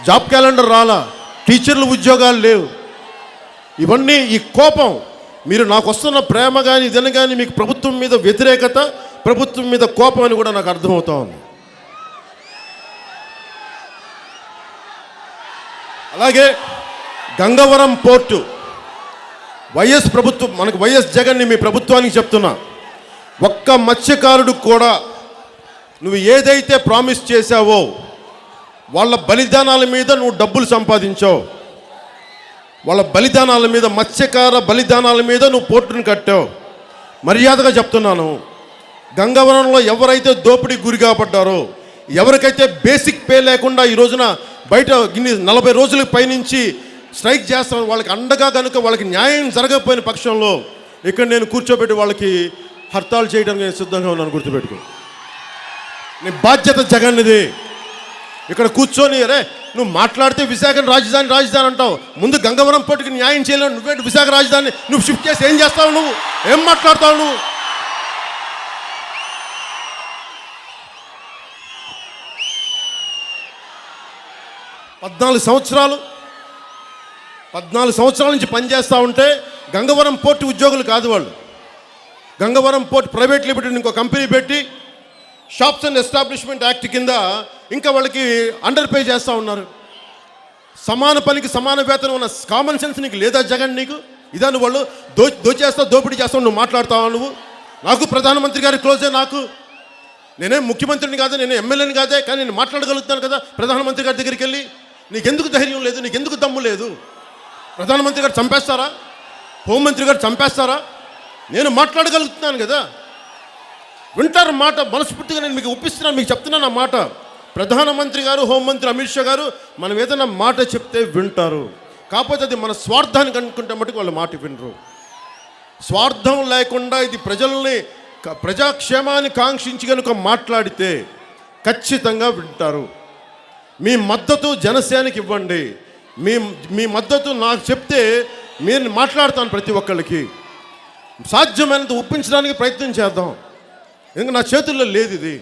S1: జాబ్ క్యాలెండర్ రాలా, టీచర్లు ఉద్యోగాలు లేవు. ఇవన్నీ ఈ కోపం, మీరు నాకు వస్తున్న ప్రేమ కానీ ఇదని కానీ మీకు ప్రభుత్వం మీద వ్యతిరేకత, ప్రభుత్వం మీద కోపం అని కూడా నాకు అర్థమవుతా ఉంది. అలాగే గంగవరం పోర్టు వైఎస్ ప్రభుత్వం, మనకు వైఎస్ జగన్ని మీ ప్రభుత్వానికి చెప్తున్నా, ఒక్క మత్స్యకారుడు కూడా నువ్వు ఏదైతే ప్రామిస్ చేశావో వాళ్ళ బలిదానాల మీద నువ్వు డబ్బులు సంపాదించావు, వాళ్ళ బలిదానాల మీద, మత్స్యకార బలిదానాల మీద నువ్వు పోర్టును కట్టావు. మర్యాదగా చెప్తున్నాను, గంగవరంలో ఎవరైతే దోపిడీ గురి కాబడ్డారో, ఎవరికైతే బేసిక్ పే లేకుండా ఈ రోజున బయట 40 రోజుల పైనుంచి స్ట్రైక్ చేస్తామని వాళ్ళకి అండగా కనుక వాళ్ళకి న్యాయం జరగకపోయిన పక్షంలో ఇక్కడ నేను కూర్చోబెట్టి వాళ్ళకి హర్తాలు చేయడానికి నేను సిద్ధంగా ఉన్నాను. గుర్తుపెట్టుకో, నీ బాధ్యత జగన్ది. ఇక్కడ కూర్చొని అరే నువ్వు మాట్లాడితే విశాఖ రాజధాని అంటావు, ముందు గంగవరం పోర్టుకి న్యాయం చేయలేవు, నువ్వేంటి విశాఖ రాజధాని నువ్వు షిఫ్ట్ చేసి ఏం చేస్తావు? నువ్వు ఏం మాట్లాడతావు? నువ్వు 14 సంవత్సరాల నుంచి పనిచేస్తూ ఉంటే గంగవరం పోర్టు ఉద్యోగులు కాదు వాళ్ళు. గంగవరం పోర్ట్ ప్రైవేట్ లిమిటెడ్ ఇంకో కంపెనీ పెట్టి షాప్స్ అండ్ ఎస్టాబ్లిష్మెంట్ యాక్ట్ కింద ఇంకా వాళ్ళకి అండర్ పే చేస్తూ ఉన్నారు. సమాన పనికి సమాన వేతనం ఉన్న కామన్ సెన్స్ నీకు లేదా జగన్? నీకు ఇదా నువ్వు వాళ్ళు దోచేస్తావు, దోపిడీ చేస్తావు, నువ్వు మాట్లాడతావా? నువ్వు నాకు ప్రధానమంత్రి గారి క్లోజే, నాకు నేనేం ముఖ్యమంత్రిని కాదే, నేను ఎమ్మెల్యేని కాదే, కానీ నేను మాట్లాడగలుగుతాను కదా ప్రధానమంత్రి గారి దగ్గరికి వెళ్ళి. నీకెందుకు ధైర్యం లేదు? నీకెందుకు దమ్ము లేదు? ప్రధానమంత్రి గారు చంపేస్తారా? హోంమంత్రి గారు చంపేస్తారా? నేను మాట్లాడగలుగుతున్నాను కదా. వింటారు మాట, మనస్ఫూర్తిగా నేను మీకు ఒప్పిస్తున్నాను, మీకు చెప్తున్నాను ఆ మాట. ప్రధానమంత్రి గారు, హోంమంత్రి అమిత్ షా గారు మనం ఏదైనా మాట చెప్తే వింటారు. కాకపోతే అది మన స్వార్థానికి అనుకుంటే మటుకు వాళ్ళు మాట వినరు. స్వార్థం లేకుండా ఇది ప్రజాక్షేమాన్ని కాంక్షించి కనుక మాట్లాడితే ఖచ్చితంగా వింటారు. మీ మద్దతు జనసేనకి ఇవ్వండి. మీ మద్దతు నాకు చెప్తే నేను మాట్లాడతాను. ప్రతి ఒక్కళ్ళకి సాధ్యమైనంత ఒప్పించడానికి ప్రయత్నం చేద్దాం. ఎందుకంటే నా చేతుల్లో లేదు ఇది.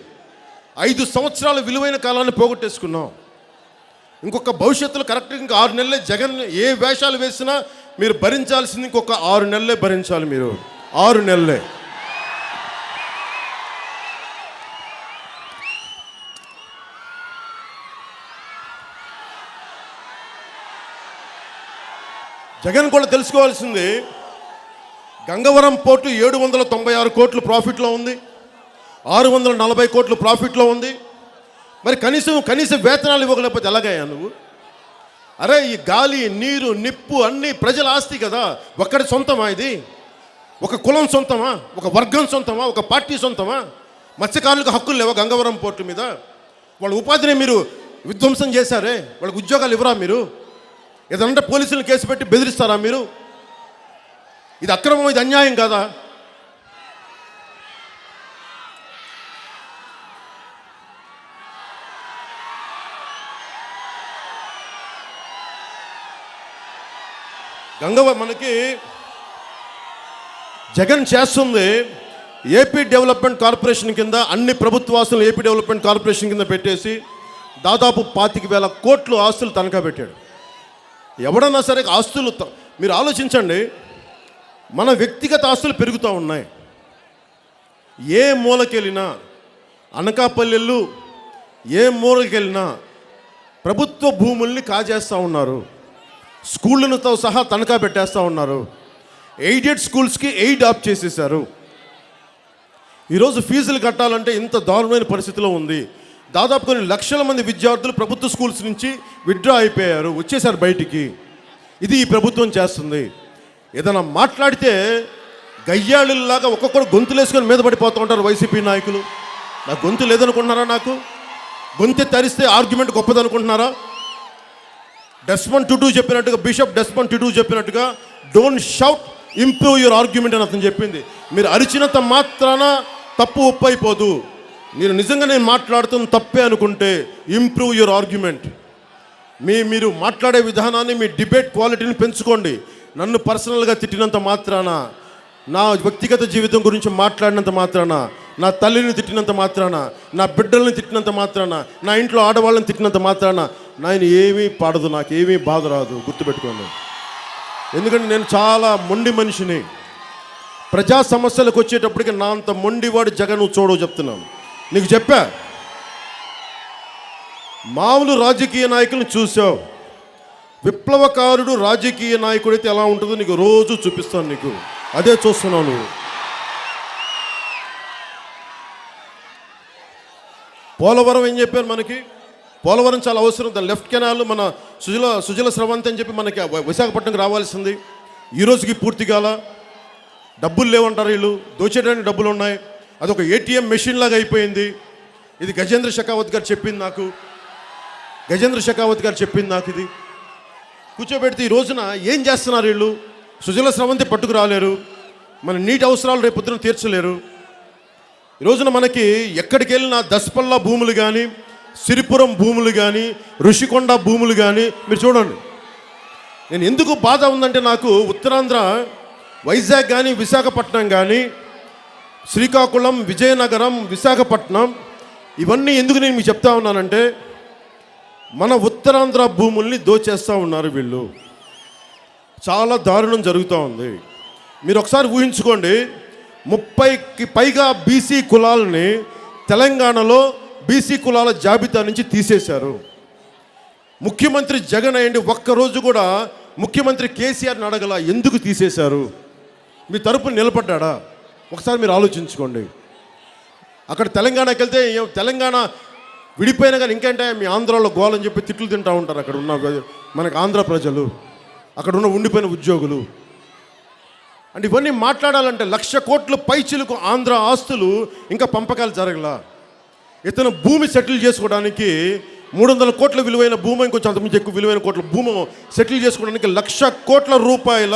S1: 5 సంవత్సరాల విలువైన కాలాన్ని పోగొట్టేసుకున్నాం. ఇంకొక భవిష్యత్తులో కరెక్ట్గా ఇంకా 6 నెలలే. జగన్ ఏ వేషాలు వేసినా మీరు భరించాల్సింది ఇంకొక 6 నెలలే భరించాలి. మీరు 6 నెలలే. జగన్ కూడా తెలుసుకోవాల్సింది, గంగవరం పోర్టు 796 కోట్లు ప్రాఫిట్లో ఉంది, 640 కోట్లు ప్రాఫిట్లో ఉంది. మరి కనీస వేతనాలు ఇవ్వకపోతే ఎలాగయ్యా నువ్వు? అరే, ఈ గాలి, నీరు, నిప్పు అన్నీ ప్రజల ఆస్తి కదా. ఒక్కడి సొంతమా ఇది? ఒక కులం సొంతమా? ఒక వర్గం సొంతమా? ఒక పార్టీ సొంతమా? మత్స్యకారులకు హక్కులు లేవా గంగవరం పోర్టు మీద? వాళ్ళ ఉపాధిని మీరు విధ్వంసం చేశారే. వాళ్ళకి ఉద్యోగాలు ఇవ్వరా మీరు? ఏదంటే పోలీసులను కేసు పెట్టి బెదిరిస్తారా మీరు? ఇది అక్రమం, ఇది అన్యాయం కాదా? మనకి జగన్ చేస్తుంది ఏపీ డెవలప్మెంట్ కార్పొరేషన్ కింద, అన్ని ప్రభుత్వాస్తులు ఏపీ డెవలప్మెంట్ కార్పొరేషన్ కింద పెట్టేసి దాదాపు 25,000 కోట్లు ఆస్తులు తనఖా పెట్టాడు. ఎవడన్నా సరే ఆస్తులు మీరు ఆలోచించండి. మన వ్యక్తిగత ఆస్తులు పెరుగుతూ ఉన్నాయి. ఏ మూలకెళ్ళినా, అనకాపల్లెళ్ళు ఏ మూలకెళ్ళినా ప్రభుత్వ భూముల్ని కాజేస్తూ ఉన్నారు. స్కూళ్ళతో సహా తనఖా పెట్టేస్తూ ఉన్నారు. ఎయిడెడ్ స్కూల్స్కి ఎయిడ్ ఆఫ్ చేసేసారు. ఈరోజు ఫీజులు కట్టాలంటే ఇంత దారుణమైన పరిస్థితిలో ఉంది. దాదాపు కొన్ని లక్షల మంది విద్యార్థులు ప్రభుత్వ స్కూల్స్ నుంచి విత్డ్రా అయిపోయారు, వచ్చేసారు బయటికి. ఇది ఈ ప్రభుత్వం చేస్తుంది. ఏదైనా మాట్లాడితే గయ్యాళ్ళలాగా ఒక్కొక్కరు గొంతులేసుకొని మీద పడిపోతూ ఉంటారు వైసీపీ నాయకులు. నా గొంతు లేదనుకుంటున్నారా? నాకు గొంతు తరిస్తే ఆర్గ్యుమెంట్ గొప్పదనుకుంటున్నారా? డెస్మండ్ టుటూ చెప్పినట్టుగా, బిషప్ డెస్మండ్ టుటూ చెప్పినట్టుగా, don't shout, improve your argument అని అతను చెప్పింది. మీరు అరిచినంత మాత్రాన తప్పు ఒప్పు అయిపోదు. మీరు నిజంగా నేను మాట్లాడుతున్న తప్పే అనుకుంటే ఇంప్రూవ్ యువర్ ఆర్గ్యుమెంట్. మీరు మాట్లాడే విధానాన్ని, మీ డిబేట్ క్వాలిటీని పెంచుకోండి. నన్ను పర్సనల్గా తిట్టినంత మాత్రాన, నా వ్యక్తిగత జీవితం గురించి మాట్లాడినంత మాత్రాన, నా తల్లిని తిట్టినంత మాత్రాన, నా బిడ్డల్ని తిట్టినంత మాత్రాన, నా ఇంట్లో ఆడవాళ్ళని తిట్టినంత మాత్రాన నేను ఏమీ పాడదు, నాకు ఏమీ బాధ రాదు. గుర్తుపెట్టుకోండి. ఎందుకంటే నేను చాలా మొండి మనిషిని. ప్రజా సమస్యలకు వచ్చేటప్పటికి నా అంత మొండివాడు జగన్ చూడవు చెప్తున్నాను. నీకు చెప్పా, మామూలు రాజకీయ నాయకులను చూసావు, విప్లవకారుడు రాజకీయ నాయకుడైతే ఎలా ఉంటుందో నీకు రోజు చూపిస్తాను. నీకు అదే చూస్తున్నావు నువ్వు. పోలవరం ఏం చెప్పారు మనకి? పోలవరం చాలా అవసరం. దాని లెఫ్ట్ కెనాల్ మన సుజల స్రవంతి అని చెప్పి మనకి విశాఖపట్నంకి రావాల్సింది. ఈ రోజుకి పూర్తి కాల. డబ్బులు లేవంటారు వీళ్ళు, దోచేయడానికి డబ్బులు ఉన్నాయి. అదొక ఏటీఎం మెషిన్ లాగా అయిపోయింది. ఇది గజేంద్ర షెకావత్ గారు చెప్పింది నాకు. ఇది కూర్చోబెడితే ఈ రోజున ఏం చేస్తున్నారు వీళ్ళు? సుజల స్రవంతి పట్టుకు రాలేరు, మన నీటి అవసరాలు రేపు పొద్దున తీర్చలేరు. ఈ రోజున మనకి ఎక్కడికి వెళ్ళినా దసపల్లా భూములు కానీ, సిరిపురం భూములు కానీ, ఋషికొండ భూములు కానీ మీరు చూడండి. నేను ఎందుకు బాధ ఉందంటే, నాకు ఉత్తరాంధ్ర వైజాగ్ కానీ, విశాఖపట్నం కానీ, శ్రీకాకుళం, విజయనగరం, విశాఖపట్నం ఇవన్నీ ఎందుకు నేను మీకు చెప్తా ఉన్నానంటే, మన ఉత్తరాంధ్ర భూముల్ని దోచేస్తూ ఉన్నారు వీళ్ళు. చాలా దారుణం జరుగుతూ ఉంది. మీరు ఒకసారి ఊహించుకోండి, 30కి పైగా బీసీ కులాలని తెలంగాణలో బీసీ కులాల జాబితా నుంచి తీసేశారు. ముఖ్యమంత్రి జగన్ అయ్యండి ఒక్కరోజు కూడా ముఖ్యమంత్రి కేసీఆర్ని అడగల, ఎందుకు తీసేశారు? మీ తరపున నిలబడ్డా? ఒకసారి మీరు ఆలోచించుకోండి. అక్కడ తెలంగాణకి వెళ్తే తెలంగాణ విడిపోయినా కానీ ఇంకేంటే మీ ఆంధ్రాలో గోలని చెప్పి తిట్లు తింటూ ఉంటారు అక్కడ ఉన్న మనకు ఆంధ్ర ప్రజలు, అక్కడ ఉన్న ఉండిపోయిన ఉద్యోగులు. అంటే ఇవన్నీ మాట్లాడాలంటే 1,00,000 కోట్ల పైచిలకు ఆంధ్ర ఆస్తులు ఇంకా పంపకాలు జరగలా. ఇతను భూమి సెటిల్ చేసుకోవడానికి 300 కోట్ల విలువైన భూమి, ఇంకొంచెం అంతకుమించి ఎక్కువ విలువైన కోట్ల భూమి సెటిల్ చేసుకోవడానికి 1,00,000 కోట్ల రూపాయల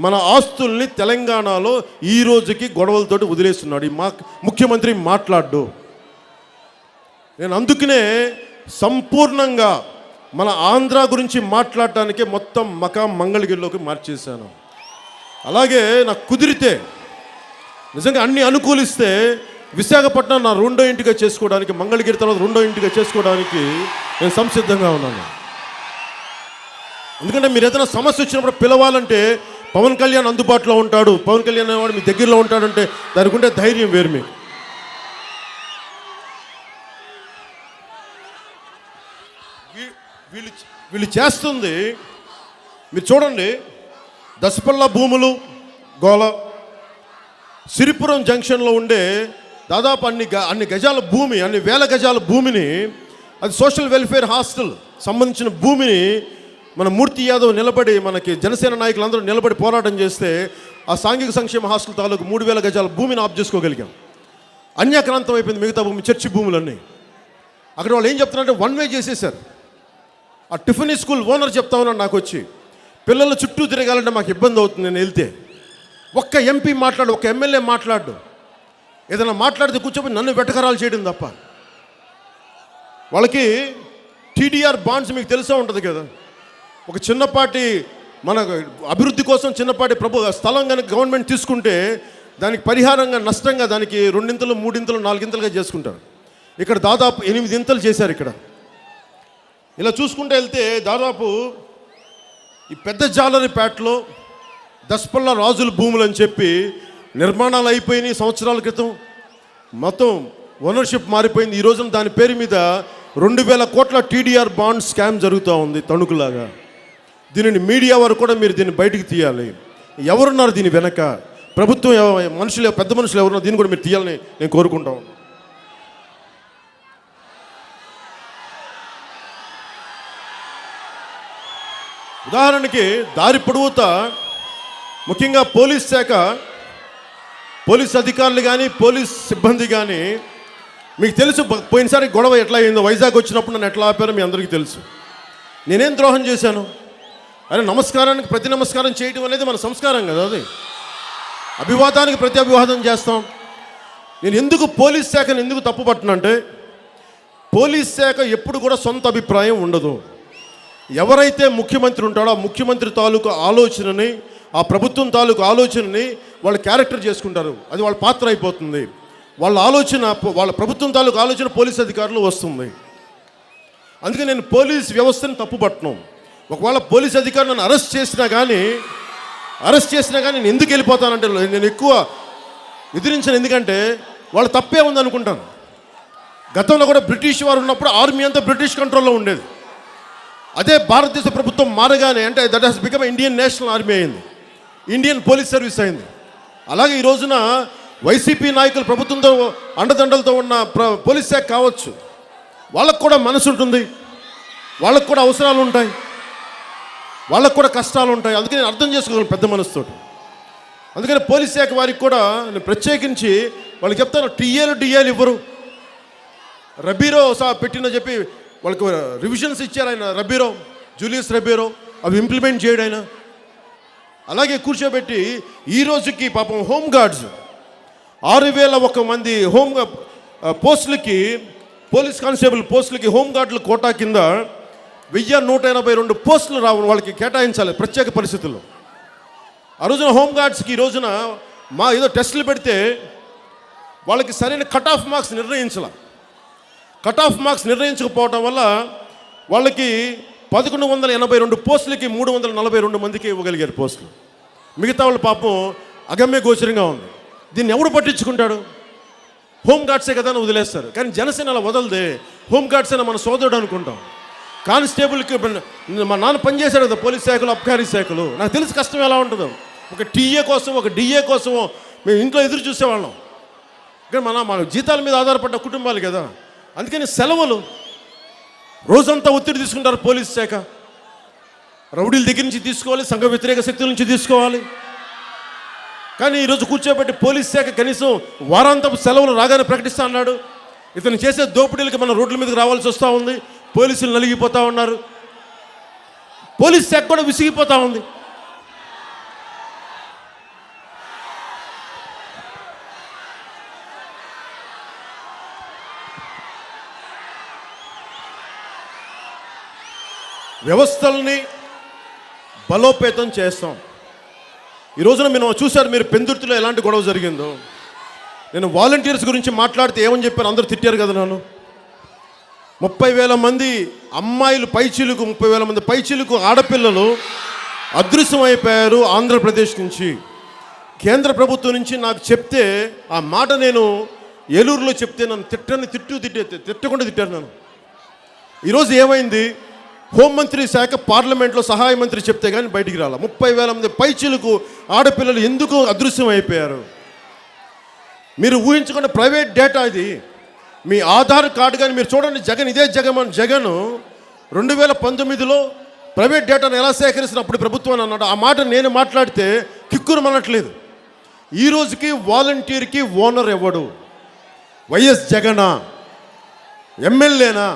S1: మన ఆస్తుల్ని తెలంగాణలో ఈ రోజుకి గొడవలతోటి వదిలేస్తున్నాడు ఈ ముఖ్యమంత్రి మాట్లాడు. నేను అందుకనే సంపూర్ణంగా మన ఆంధ్ర గురించి మాట్లాడటానికే మొత్తం మకాం మంగళగిరిలోకి మార్చేశాను. అలాగే నాకు కుదిరితే నిజంగా అన్ని అనుకూలిస్తే విశాఖపట్నం నా రెండో ఇంటిగా చేసుకోవడానికి, మంగళగిరి తర్వాత రెండో ఇంటిగా చేసుకోవడానికి నేను సంసిద్ధంగా ఉన్నాను. ఎందుకంటే మీరు ఏదైనా సమస్య వచ్చినప్పుడు పిలవాలంటే పవన్ కళ్యాణ్ అందుబాటులో ఉంటాడు, పవన్ కళ్యాణ్ అనేవాడు మీ దగ్గరలో ఉంటాడంటే దానికి ఉంటే ధైర్యం వేరు. మీకు వీళ్ళు చేస్తుంది మీరు చూడండి. దసపల్ల భూములు గోల, సిరిపురం జంక్షన్లో ఉండే దాదాపు అన్ని గజాల భూమి, అన్ని వేల గజాల భూమిని, అది సోషల్ వెల్ఫేర్ హాస్టల్ సంబంధించిన భూమిని మన మూర్తి యాదవ్ నిలబడి, మనకి జనసేన నాయకులందరూ నిలబడి పోరాటం చేస్తే ఆ సాంఘిక సంక్షేమ హాస్టల్ తాలూకు 3,000 గజాల భూమిని ఆఫ్ చేసుకోగలిగాం. అన్యాక్రాంతం అయిపోయింది మిగతా భూమి, చర్చి భూములన్నీ. అక్కడ వాళ్ళు ఏం చెప్తున్నారంటే 1 వే చేసేసారు. ఆ టిఫినీ స్కూల్ ఓనర్ చెప్తా ఉన్నాడు నాకు వచ్చి, పిల్లల చుట్టూ తిరగాలంటే మాకు ఇబ్బంది అవుతుంది నేను వెళ్తే. ఒక్క ఎంపీ మాట్లాడు, ఒక్క ఎమ్మెల్యే మాట్లాడు, ఏదైనా మాట్లాడితే కూర్చోబోయి నన్ను వెటకరాలు చేయడం తప్ప. వాళ్ళకి టీడీఆర్ బాండ్స్ మీకు తెలిసే ఉంటుంది కదా, ఒక చిన్నపాటి మన అభివృద్ధి కోసం చిన్నపాటి స్థలం కనుక గవర్నమెంట్ తీసుకుంటే దానికి పరిహారంగా నష్టంగా దానికి 2 ఇంతలు 3 ఇంతలు 4 ఇంతలుగా చేసుకుంటారు. ఇక్కడ దాదాపు 8 ఇంతలు చేశారు. ఇక్కడ ఇలా చూసుకుంటూ వెళ్తే దాదాపు ఈ పెద్ద జాలరిపేటలో దసపల్ల రాజుల భూములు అని చెప్పి నిర్మాణాలు అయిపోయినాయి సంవత్సరాల క్రితం. మొత్తం ఓనర్షిప్ మారిపోయింది. ఈ రోజున దాని పేరు మీద 2,000 కోట్ల టీడీఆర్ బాండ్ స్కామ్ జరుగుతూ ఉంది తణుకులాగా. దీనిని మీడియా వారు కూడా మీరు దీన్ని బయటికి తీయాలి. ఎవరున్నారు దీని వెనక, ప్రభుత్వం మనుషులు, పెద్ద మనుషులు ఎవరున్నారు, దీన్ని కూడా మీరు తీయాలని నేను కోరుకుంటా ఉన్నాను. ఉదాహరణకి దారి పొడవుతా ముఖ్యంగా పోలీస్ శాఖ, పోలీస్ అధికారులు కానీ పోలీస్ సిబ్బంది కానీ, మీకు తెలుసు పోయినసారి గొడవ ఎట్లా అయిందో, వైజాగ్ వచ్చినప్పుడు నన్ను ఎట్లా ఆపారో మీ అందరికీ తెలుసు. నేనేం ద్రోహం చేశాను? అరే నమస్కారానికి ప్రతి నమస్కారం చేయడం అనేది మన సంస్కారం కదా, అది అభివాదానికి ప్రతి అభివాదం చేస్తాం. నేను ఎందుకు పోలీస్ శాఖను ఎందుకు తప్పు పట్టినంటే, పోలీస్ శాఖ ఎప్పుడు కూడా సొంత అభిప్రాయం ఉండదు. ఎవరైతే ముఖ్యమంత్రి ఉంటాడో ఆ ముఖ్యమంత్రి తాలూకు ఆలోచనని, ఆ ప్రభుత్వం తాలూకు ఆలోచనని వాళ్ళు క్యారెక్టర్ చేసుకుంటారు. అది వాళ్ళ పాత్ర అయిపోతుంది. వాళ్ళ ఆలోచన, వాళ్ళ ప్రభుత్వం తాలూకు ఆలోచన పోలీస్ అధికారులు వస్తుంది. అందుకే నేను పోలీస్ వ్యవస్థను తప్పుపట్టను. ఒకవేళ పోలీస్ అధికారులు నన్ను అరెస్ట్ చేసినా కానీ నేను ఎందుకు వెళ్ళిపోతానంటే, నేను ఎక్కువ ఎదిరించను. ఎందుకంటే వాళ్ళు తప్పే ఉందనుకుంటాను. గతంలో కూడా బ్రిటిష్ వారు ఉన్నప్పుడు ఆర్మీ అంతా బ్రిటిష్ కంట్రోల్లో ఉండేది. అదే భారతదేశ ప్రభుత్వం మారగానే, అంటే that has become Indian national army అయింది, ఇండియన్ పోలీస్ సర్వీస్ అయింది. అలాగే ఈ రోజున వైసీపీ నాయకులు ప్రభుత్వంతో అండదండలతో ఉన్న పోలీస్ శాఖ కావచ్చు, వాళ్ళకు కూడా మనసు ఉంటుంది, వాళ్ళకు కూడా అవసరాలు ఉంటాయి, వాళ్ళకు కూడా కష్టాలు ఉంటాయి. అందుకే నేను అర్థం చేసుకోగలను పెద్ద మనసుతోటి. అందుకని పోలీస్ శాఖ వారికి కూడా నేను ప్రత్యేకించి వాళ్ళకి చెప్తాను, డిఏలు ఇవ్వరు. రబీరో పెట్టిన చెప్పి వాళ్ళకి రివిజన్స్ ఇచ్చారు ఆయన, జూలియస్ రబీరో, అవి ఇంప్లిమెంట్ చేయడం ఆయన. అలాగే కూర్చోబెట్టి ఈ రోజుకి పాపం హోంగార్డ్స్ 6,001 మంది పోస్టులకి, పోలీస్ కానిస్టేబుల్ పోస్టులకి హోంగార్డుల కోటా కింద 1,182 పోస్టులు వాళ్ళకి కేటాయించాలి ప్రత్యేక పరిస్థితుల్లో. ఆ రోజున హోంగార్డ్స్కి ఈ రోజున ఏదో టెస్టులు పెడితే వాళ్ళకి సరైన కట్ ఆఫ్ మార్క్స్ నిర్ణయించకపోవడం వల్ల వాళ్ళకి 1,182 పోస్టులకి 342 మందికి ఇవ్వగలిగారు పోస్టులు. మిగతా వాళ్ళు పాపం అగమ్య గోచరంగా ఉంది. దీన్ని ఎవడు పట్టించుకుంటాడు? హోంగార్డ్సే కదా అని వదిలేస్తారు. కానీ జనసేన అలా వదలదే. హోంగార్డ్స్ అయినా మన సోదరుడు అనుకుంటాం. కానిస్టేబుల్కి మా నాన్న పనిచేశాడు కదా పోలీస్ శాఖలో, అబ్కారీ శాఖలో, నాకు తెలిసి కష్టం ఎలా ఉంటుందో. ఒక టీఏ కోసం, ఒక డిఏ కోసం మేము ఇంట్లో ఎదురు చూసేవాళ్ళం. కానీ మన జీతాల మీద ఆధారపడ్డ కుటుంబాలు కదా. అందుకని సెలవులు రోజంతా ఒత్తిడి తీసుకుంటారు పోలీస్ శాఖ. రౌడీల దగ్గర నుంచి తీసుకోవాలి, సంఘ వ్యతిరేక శక్తుల నుంచి తీసుకోవాలి. కానీ ఈరోజు కూర్చోబెట్టి పోలీస్ శాఖ కనీసం వారాంతపు సెలవులు రాగానే ప్రకటిస్తా అన్నాడు. ఇతను చేసే దోపిడీలకి మన రోడ్ల మీదకి రావాల్సి వస్తూ ఉంది. పోలీసులు నలిగిపోతూ ఉన్నారు. పోలీస్ శాఖ కూడా విసిగిపోతూ ఉంది. వ్యవస్థల్ని బలోపేతం చేస్తాం. ఈ రోజున మేము చూశారు, మీరు పెందుర్తిలో ఎలాంటి గొడవ జరిగిందో. నేను వాలంటీర్స్ గురించి మాట్లాడితే ఏమని చెప్పారు, అందరూ తిట్టారు కదా నన్ను. 30,000 మంది అమ్మాయిలు పైచీలకు, 30,000 మంది పైచీలకు ఆడపిల్లలు అదృశ్యమైపోయారు ఆంధ్రప్రదేశ్ నుంచి. కేంద్ర ప్రభుత్వం నుంచి నాకు చెప్తే ఆ మాట నేను ఏలూరులో చెప్తే నన్ను తిట్టకుండా తిట్టారు నన్ను. ఈరోజు ఏమైంది, హోంమంత్రి శాఖ పార్లమెంట్లో సహాయ మంత్రి చెప్తే కానీ బయటికి రాల. 30,000 మంది పైచీలకు ఆడపిల్లలు ఎందుకు అదృశ్యం అయిపోయారు? మీరు ఊహించుకున్న ప్రైవేట్ డేటా ఇది. మీ ఆధార్ కార్డు కానీ మీరు చూడండి, ఇదే జగన్ 2019లో ప్రైవేట్ డేటాను ఎలా సేకరిస్తున్నప్పుడు ప్రభుత్వాన్ని అన్నాడు. ఆ మాట నేను మాట్లాడితే కిక్కురు మనట్లేదు. ఈ రోజుకి వాలంటీర్కి ఓనర్ ఎవడు? వైఎస్ జగనా? ఎమ్మెల్యేనా?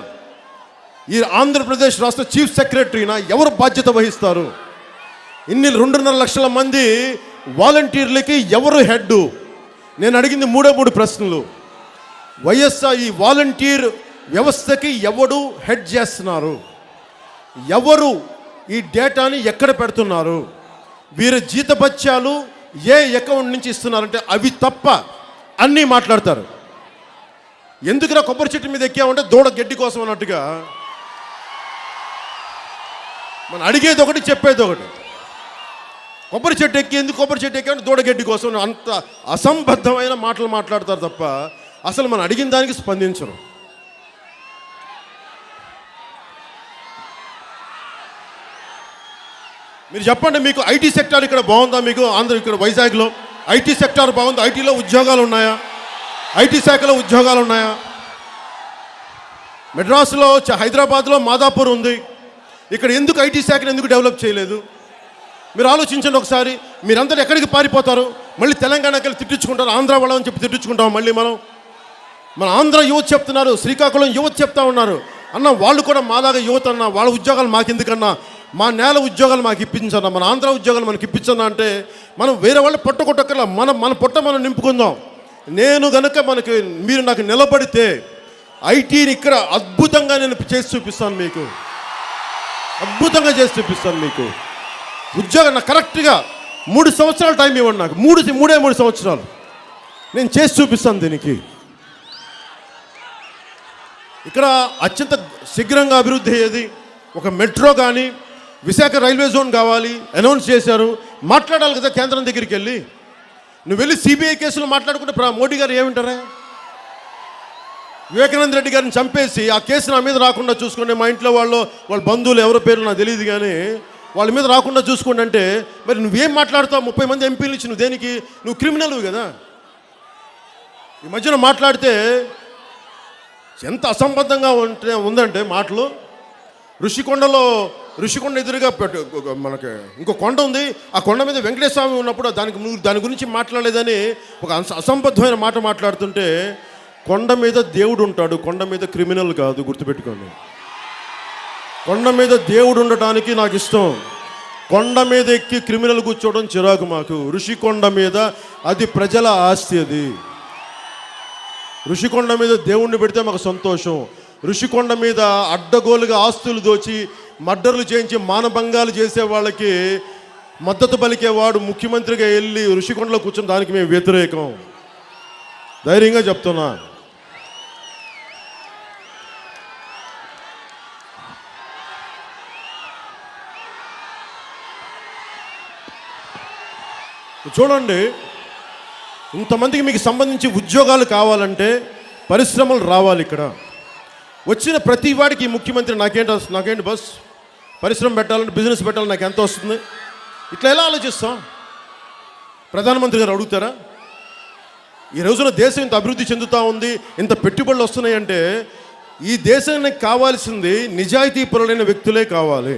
S1: ఈ ఆంధ్రప్రదేశ్ రాష్ట్ర చీఫ్ సెక్రటరీనా? ఎవరు బాధ్యత వహిస్తారు? 2.5 లక్షల మంది వాలంటీర్లకి ఎవరు హెడ్? నేను అడిగింది 3 ప్రశ్నలు. వైఎస్ఆర్ ఈ వాలంటీర్ వ్యవస్థకి ఎవడు హెడ్ చేస్తున్నారు? ఎవరు ఈ డేటాని ఎక్కడ పెడుతున్నారు? వీరి జీతభత్యాలు ఏ అకౌంట్ నుంచి ఇస్తున్నారంటే అవి తప్ప అన్నీ మాట్లాడతారు. ఎందుకురా కొబ్బరి చెట్టు మీద ఎక్కామంటే దూడ గడ్డి కోసం అన్నట్టుగా మనం అడిగేది ఒకటి, చెప్పేది ఒకటి. కొబ్బరి చెట్టు ఎక్కి ఎందుకు కొబ్బరి చెట్టు ఎక్కామంటే దూడ గడ్డి కోసం, అంత అసంబద్ధమైన మాటలు మాట్లాడతారు తప్ప అసలు మనం అడిగిన దానికి స్పందించరు. మీరు చెప్పండి, మీకు ఐటీ సెక్టార్ ఇక్కడ బాగుందా? మీకు ఇక్కడ వైజాగ్లో ఐటీ సెక్టార్ బాగుంది? ఐటీలో ఉద్యోగాలు ఉన్నాయా? ఐటీ శాఖలో ఉద్యోగాలు ఉన్నాయా? మెడ్రాస్లో, హైదరాబాద్లో మాదాపూర్ ఉంది. ఇక్కడ ఎందుకు ఐటీ శాఖను ఎందుకు డెవలప్ చేయలేదు? మీరు ఆలోచించండి ఒకసారి. మీరందరూ ఎక్కడికి పారిపోతారు? మళ్ళీ తెలంగాణకి వెళ్ళి తిట్టించుకుంటారు. ఆంధ్ర వాళ్ళని చెప్పి తిట్టించుకుంటాం మళ్ళీ మన ఆంధ్ర యువత చెప్తున్నారు, శ్రీకాకుళం యువత చెప్తా ఉన్నారు, అన్న వాళ్ళు కూడా మాలాగా యువత అన్న, వాళ్ళ ఉద్యోగాలు మాకు ఎందుకన్నా, మా నేల ఉద్యోగాలు మాకు ఇప్పించన్నా, మన ఆంధ్ర ఉద్యోగాలు మనకి ఇప్పించన్నా అంటే మనం వేరే వాళ్ళు పొట్టకొట్టక్కర్లా, మన పొట్ట మనం నింపుకుందాం. నేను గనక మీరు నాకు నిలబడితే ఐటీని ఇక్కడ అద్భుతంగా నేను చేసి చూపిస్తాను. మీకు అద్భుతంగా చేసి చూపిస్తాను. మీకు ఉద్యోగం నాకు కరెక్ట్గా 3 సంవత్సరాలు టైం ఇవ్వండి. నాకు 3 సంవత్సరాలు నేను చేసి చూపిస్తాను. దీనికి ఇక్కడ అత్యంత శీఘ్రంగా అభివృద్ధి అయ్యేది ఒక మెట్రో కానీ, విశాఖ రైల్వే జోన్ కావాలి అనౌన్స్ చేశారు. మాట్లాడాలి కదా కేంద్రం దగ్గరికి వెళ్ళి. నువ్వు వెళ్ళి సిబిఐ కేసులు మాట్లాడుకుంటే మోడీ గారు ఏమింటారా? వివేకానంద రెడ్డి గారిని చంపేసి ఆ కేసు నా మీద రాకుండా చూసుకోండి, మా ఇంట్లో వాళ్ళ బంధువులు ఎవరి పేరు నాకు తెలియదు కానీ వాళ్ళ మీద రాకుండా చూసుకోండి అంటే మరి నువ్వేం మాట్లాడుతావు? 30 మంది ఎంపీలు ఇచ్చి నువ్వు దేనికి? నువ్వు క్రిమినల్ కదా. ఈ మధ్యన మాట్లాడితే ఎంత అసంబద్ధంగా ఉందంటే మాటలు. ఋషికొండ ఎదురుగా మనకి ఇంకో కొండ ఉంది. ఆ కొండ మీద వెంకటేశ్వర స్వామి ఉన్నప్పుడు దాని గురించి మాట్లాడలేదని ఒక అసంబద్ధమైన మాట మాట్లాడుతుంటే, కొండ మీద దేవుడు ఉంటాడు, కొండ మీద క్రిమినల్ కాదు, గుర్తుపెట్టుకోండి. కొండ మీద దేవుడు ఉండటానికి నాకు ఇష్టం. కొండ మీద ఎక్కి క్రిమినల్ కూర్చోవడం చిరాకు మాకు. ఋషికొండ మీద అది ప్రజల ఆస్తి. అది ఋషికొండ మీద దేవుణ్ణి పెడితే మాకు సంతోషం. ఋషికొండ మీద అడ్డగోలుగా ఆస్తులు దోచి మర్డర్లు చేయించి మానభంగాలు చేసే వాళ్ళకి మద్దతు పలికేవాడు ముఖ్యమంత్రిగా వెళ్ళి ఋషికొండలో కూర్చొని దానికి మేము వ్యతిరేకం. ధైర్యంగా చెప్తున్నా. చూడండి, ఇంతమందికి మీకు సంబంధించి ఉద్యోగాలు కావాలంటే పరిశ్రమలు రావాలి. ఇక్కడ వచ్చిన ప్రతి వాడికి ముఖ్యమంత్రి నాకేంటి బస్ పరిశ్రమ పెట్టాలంటే, బిజినెస్ పెట్టాలని నాకు ఎంత వస్తుంది? ఇట్లా ఎలా ఆలోచిస్తాం? ప్రధానమంత్రి గారు అడుగుతారా? ఈ రోజున దేశం ఇంత అభివృద్ధి చెందుతూ ఉంది, ఇంత పెట్టుబడులు వస్తున్నాయంటే ఈ దేశానికి కావాల్సింది నిజాయితీ పరులైన వ్యక్తులే కావాలి.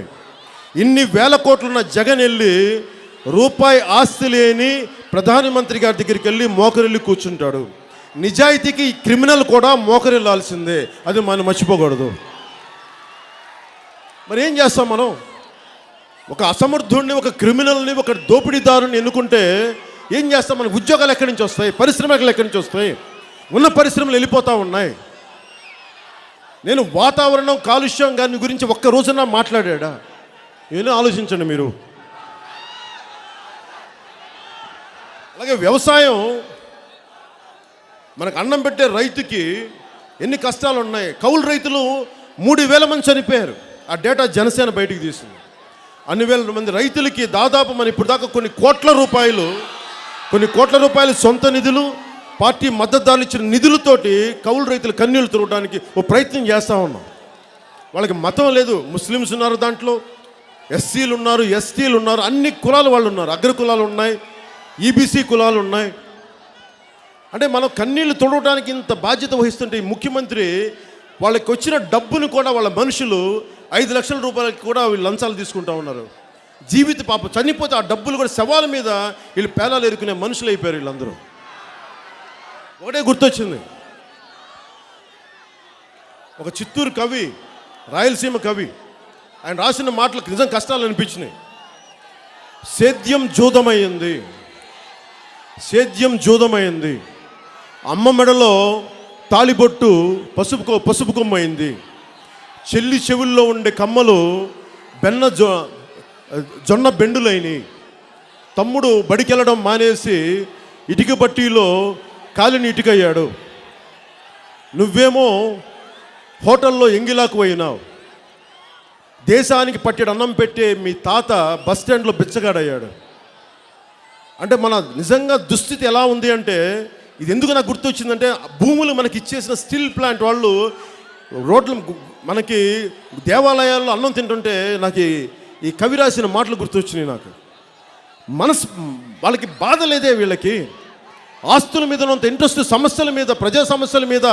S1: ఇన్ని వేల కోట్లున్న జగన్ వెళ్ళి రూపాయి ఆస్తి లేని ప్రధానమంత్రి గారి దగ్గరికి వెళ్ళి మోకరిల్లి కూర్చుంటాడు. నిజాయితీకి క్రిమినల్ కూడా మోకరిల్లాల్సిందే, అది మనం మర్చిపోకూడదు. మరి ఏం చేస్తాం మనం? ఒక అసమర్థుడిని, ఒక క్రిమినల్ని, ఒక దోపిడీదారుని ఎన్నుకుంటే ఏం చేస్తాం? మనకు ఉద్యోగాలు ఎక్కడి నుంచి వస్తాయి? పరిశ్రమలు ఎక్కడి నుంచి వస్తాయి? ఉన్న పరిశ్రమలు వెళ్ళిపోతూ ఉన్నాయి. నేను వాతావరణం కాలుష్యం గారి గురించి ఒక్క రోజున మాట్లాడా? ఏదో ఆలోచించండి మీరు. అలాగే వ్యవసాయం, మనకు అన్నం పెట్టే రైతుకి ఎన్ని కష్టాలు ఉన్నాయి. కౌలు రైతులు 3,000 మంది చనిపోయారు. ఆ డేటా జనసేన బయటికి తీసింది. అన్ని వేల మంది రైతులకి దాదాపు మన ఇప్పుడు దాకా కొన్ని కోట్ల రూపాయలు సొంత నిధులు, పార్టీ మద్దతుదారులు ఇచ్చిన నిధులతోటి కౌలు రైతులు కన్నీళ్లు తుడవడానికి ఓ ప్రయత్నం చేస్తూ ఉన్నాం. వాళ్ళకి మతం లేదు. ముస్లిమ్స్ ఉన్నారు, దాంట్లో ఎస్సీలు ఉన్నారు, ఎస్టీలు ఉన్నారు, అన్ని కులాల వాళ్ళు ఉన్నారు. అగ్ర కులాలు ఉన్నాయి, ఈబీసీ కులాలు ఉన్నాయి. అంటే మనం కన్నీళ్లు తుడవడానికి ఇంత బాధ్యత వహిస్తుంటే ఈ ముఖ్యమంత్రి వాళ్ళకి వచ్చిన డబ్బును కూడా, వాళ్ళ మనుషులు 5 లక్షల రూపాయలకి కూడా వీళ్ళు లంచాలు తీసుకుంటూ ఉన్నారు. జీవిత పాపం చనిపోతే ఆ డబ్బులు కూడా శవాల మీద వీళ్ళు పేలాలు ఎరుకునే మనుషులు అయిపోయారు వీళ్ళందరూ. ఒకటే గుర్తొచ్చింది, ఒక చిత్తూరు కవి, రాయలసీమ కవి, ఆయన రాసిన మాటలకు నిజం కష్టాలు అనిపించినాయి. సేద్యం జూదమైంది, అమ్మ మెడలో తాళిబొట్టు పసుపు కొమ్మైంది, చెల్లి చెవుల్లో ఉండే కమ్మలు జొన్న బెండులైనవి, తమ్ముడు బడికెళ్ళడం మానేసి ఇటుక బట్టీలో కాలిని ఇటుకయ్యాడు, నువ్వేమో హోటల్లో ఎంగిలాకు పోయినావు, దేశానికి పట్టెడు అన్నం పెట్టే మీ తాత బస్ స్టాండ్లో బిచ్చగాడయ్యాడు. అంటే మన నిజంగా దుస్థితి ఎలా ఉంది అంటే, ఇది ఎందుకు నాకు గుర్తొచ్చిందంటే, భూములు మనకి ఇచ్చేసిన స్టీల్ ప్లాంట్ వాళ్ళు రోడ్లు మనకి దేవాలయాల్లో అన్నం తింటుంటే నాకు ఈ కవి రాసిన మాటలు గుర్తొచ్చినాయి. నాకు వాళ్ళకి బాధ లేదే, వీళ్ళకి ఆస్తుల మీద అంత ఇంట్రెస్ట్, సమస్యల మీద, ప్రజా సమస్యల మీద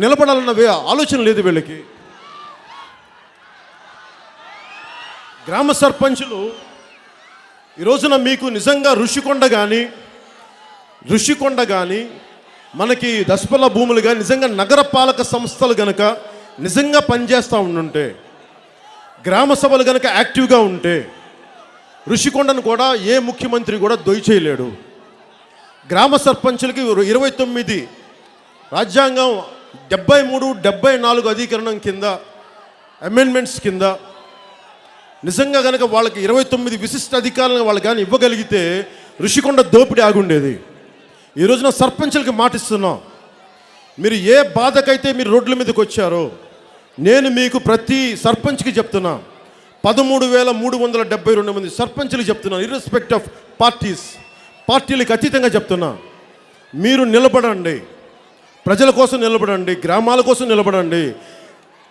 S1: నిలబడాలన్న ఆలోచన లేదు వీళ్ళకి. గ్రామ సర్పంచులు ఈ రోజున మీకు నిజంగా ఋషికొండ కానీ మనకి దశపల్ల భూములు కానీ నిజంగా నగరపాలక సంస్థలు గనక నిజంగా పనిచేస్తూ ఉండుంటే, గ్రామ సభలు గనక యాక్టివ్గా ఉంటే, ఋషికొండను కూడా ఏ ముఖ్యమంత్రి కూడా దొయ్యలేడు. గ్రామ సర్పంచులకి 29 రాజ్యాంగం 73, 74 అధికరణం కింద, అమెండ్మెంట్స్ కింద నిజంగా కనుక వాళ్ళకి 29 విశిష్ట అధికారులను వాళ్ళు కానీ ఇవ్వగలిగితే ఋషికొండ దోపిడీ ఆగుండేది. ఈ రోజున సర్పంచులకి మాటిస్తున్నాం, మీరు ఏ బాధకైతే మీరు రోడ్ల మీదకి వచ్చారో, నేను మీకు ప్రతి సర్పంచ్కి చెప్తున్నా, 13,372 మంది సర్పంచులు చెప్తున్నాను, ఇర్రెస్పెక్ట్ ఆఫ్ పార్టీలకు అతీతంగా చెప్తున్నా, మీరు నిలబడండి, ప్రజల కోసం నిలబడండి, గ్రామాల కోసం నిలబడండి,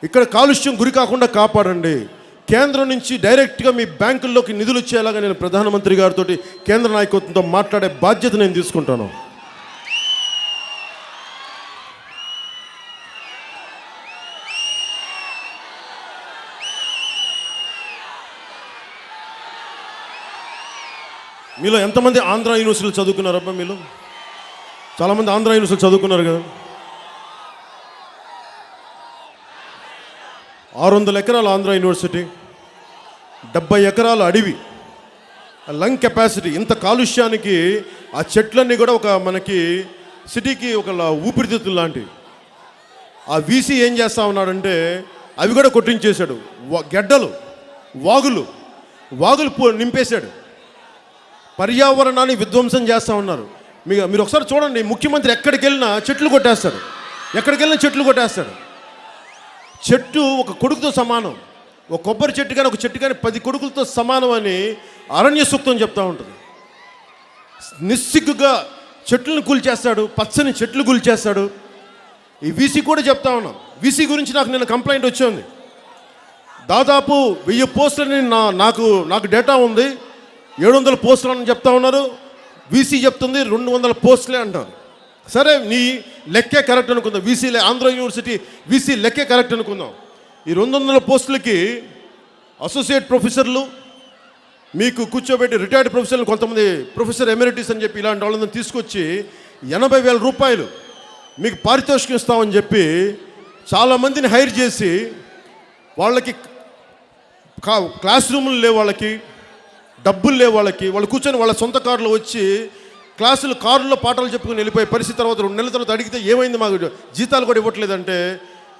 S1: ఇక్కడ కాలుష్యం గురి కాకుండా కాపాడండి. కేంద్రం నుంచి డైరెక్ట్గా మీ బ్యాంకుల్లోకి నిధులు ఇచ్చేలాగా నేను ప్రధానమంత్రి గారితో, కేంద్ర నాయకత్వంతో మాట్లాడే బాధ్యత నేను తీసుకుంటాను. మీలో ఎంతమంది ఆంధ్ర యూనివర్సిటీలు చదువుకున్నారబ్బా? మీలో చాలామంది ఆంధ్ర యూనివర్సిటీ చదువుకున్నారు కదా. 600 ఎకరాల ఆంధ్ర యూనివర్సిటీ, 70 ఎకరాల అడవి, లంగ్ కెపాసిటీ. ఇంత కాలుష్యానికి ఆ చెట్లన్నీ కూడా ఒక మనకి సిటీకి ఒక ఊపిరితిత్తులు లాంటివి. ఆ వీసీ ఏం చేస్తా ఉన్నాడంటే అవి కూడా కొట్టించేశాడు. గెడ్డలు, వాగులు నింపేశాడు. పర్యావరణాన్ని విధ్వంసం చేస్తూ ఉన్నారు. మీరు ఒకసారి చూడండి, ముఖ్యమంత్రి ఎక్కడికి వెళ్ళినా చెట్లు కొట్టేస్తాడు. చెట్టు ఒక కొడుకుతో సమానం. ఒక కొబ్బరి చెట్టు కానీ ఒక చెట్టు కానీ 10 కొడుకులతో సమానం అని అరణ్య సూక్తం చెప్తూ ఉంటుంది. నిస్సిగ్గుగా చెట్లను కూల్చేస్తాడు, పచ్చని చెట్లు కూల్చేస్తాడు. ఈ వీసీ కూడా చెప్తా ఉన్నాం. వీసీ గురించి నాకు నిన్న కంప్లైంట్ వచ్చింది. దాదాపు 1000 పోస్టులని నాకు డేటా ఉంది, 700 పోస్టులు అని చెప్తా ఉన్నారు. వీసీ చెప్తుంది 200 పోస్టులే అంటారు. సరే, నీ లెక్కే కరెక్ట్ అనుకుందాం. ఆంధ్ర యూనివర్సిటీ వీసీ లెక్కే కరెక్ట్ అనుకుందాం. ఈ 200 పోస్టులకి అసోసియేట్ ప్రొఫెసర్లు మీకు కూర్చోబెట్టి, రిటైర్డ్ ప్రొఫెసర్లు, కొంతమంది ప్రొఫెసర్ ఎమెరిటిస్ అని చెప్పి ఇలాంటి వాళ్ళని తీసుకొచ్చి 80,000 రూపాయలు మీకు పారితోషికం ఇస్తామని చెప్పి చాలామందిని హైర్ చేసి వాళ్ళకి క్లాస్ రూములు లేవు, వాళ్ళకి డబ్బులు లేవు, వాళ్ళు కూర్చొని వాళ్ళ సొంత కారులో వచ్చి కారులో పాఠాలు చెప్పుకుని వెళ్ళిపోయే పరిస్థితి. తర్వాత 2 నెలల తర్వాత అడిగితే ఏమైంది, మాకు జీతాలు కూడా ఇవ్వట్లేదంటే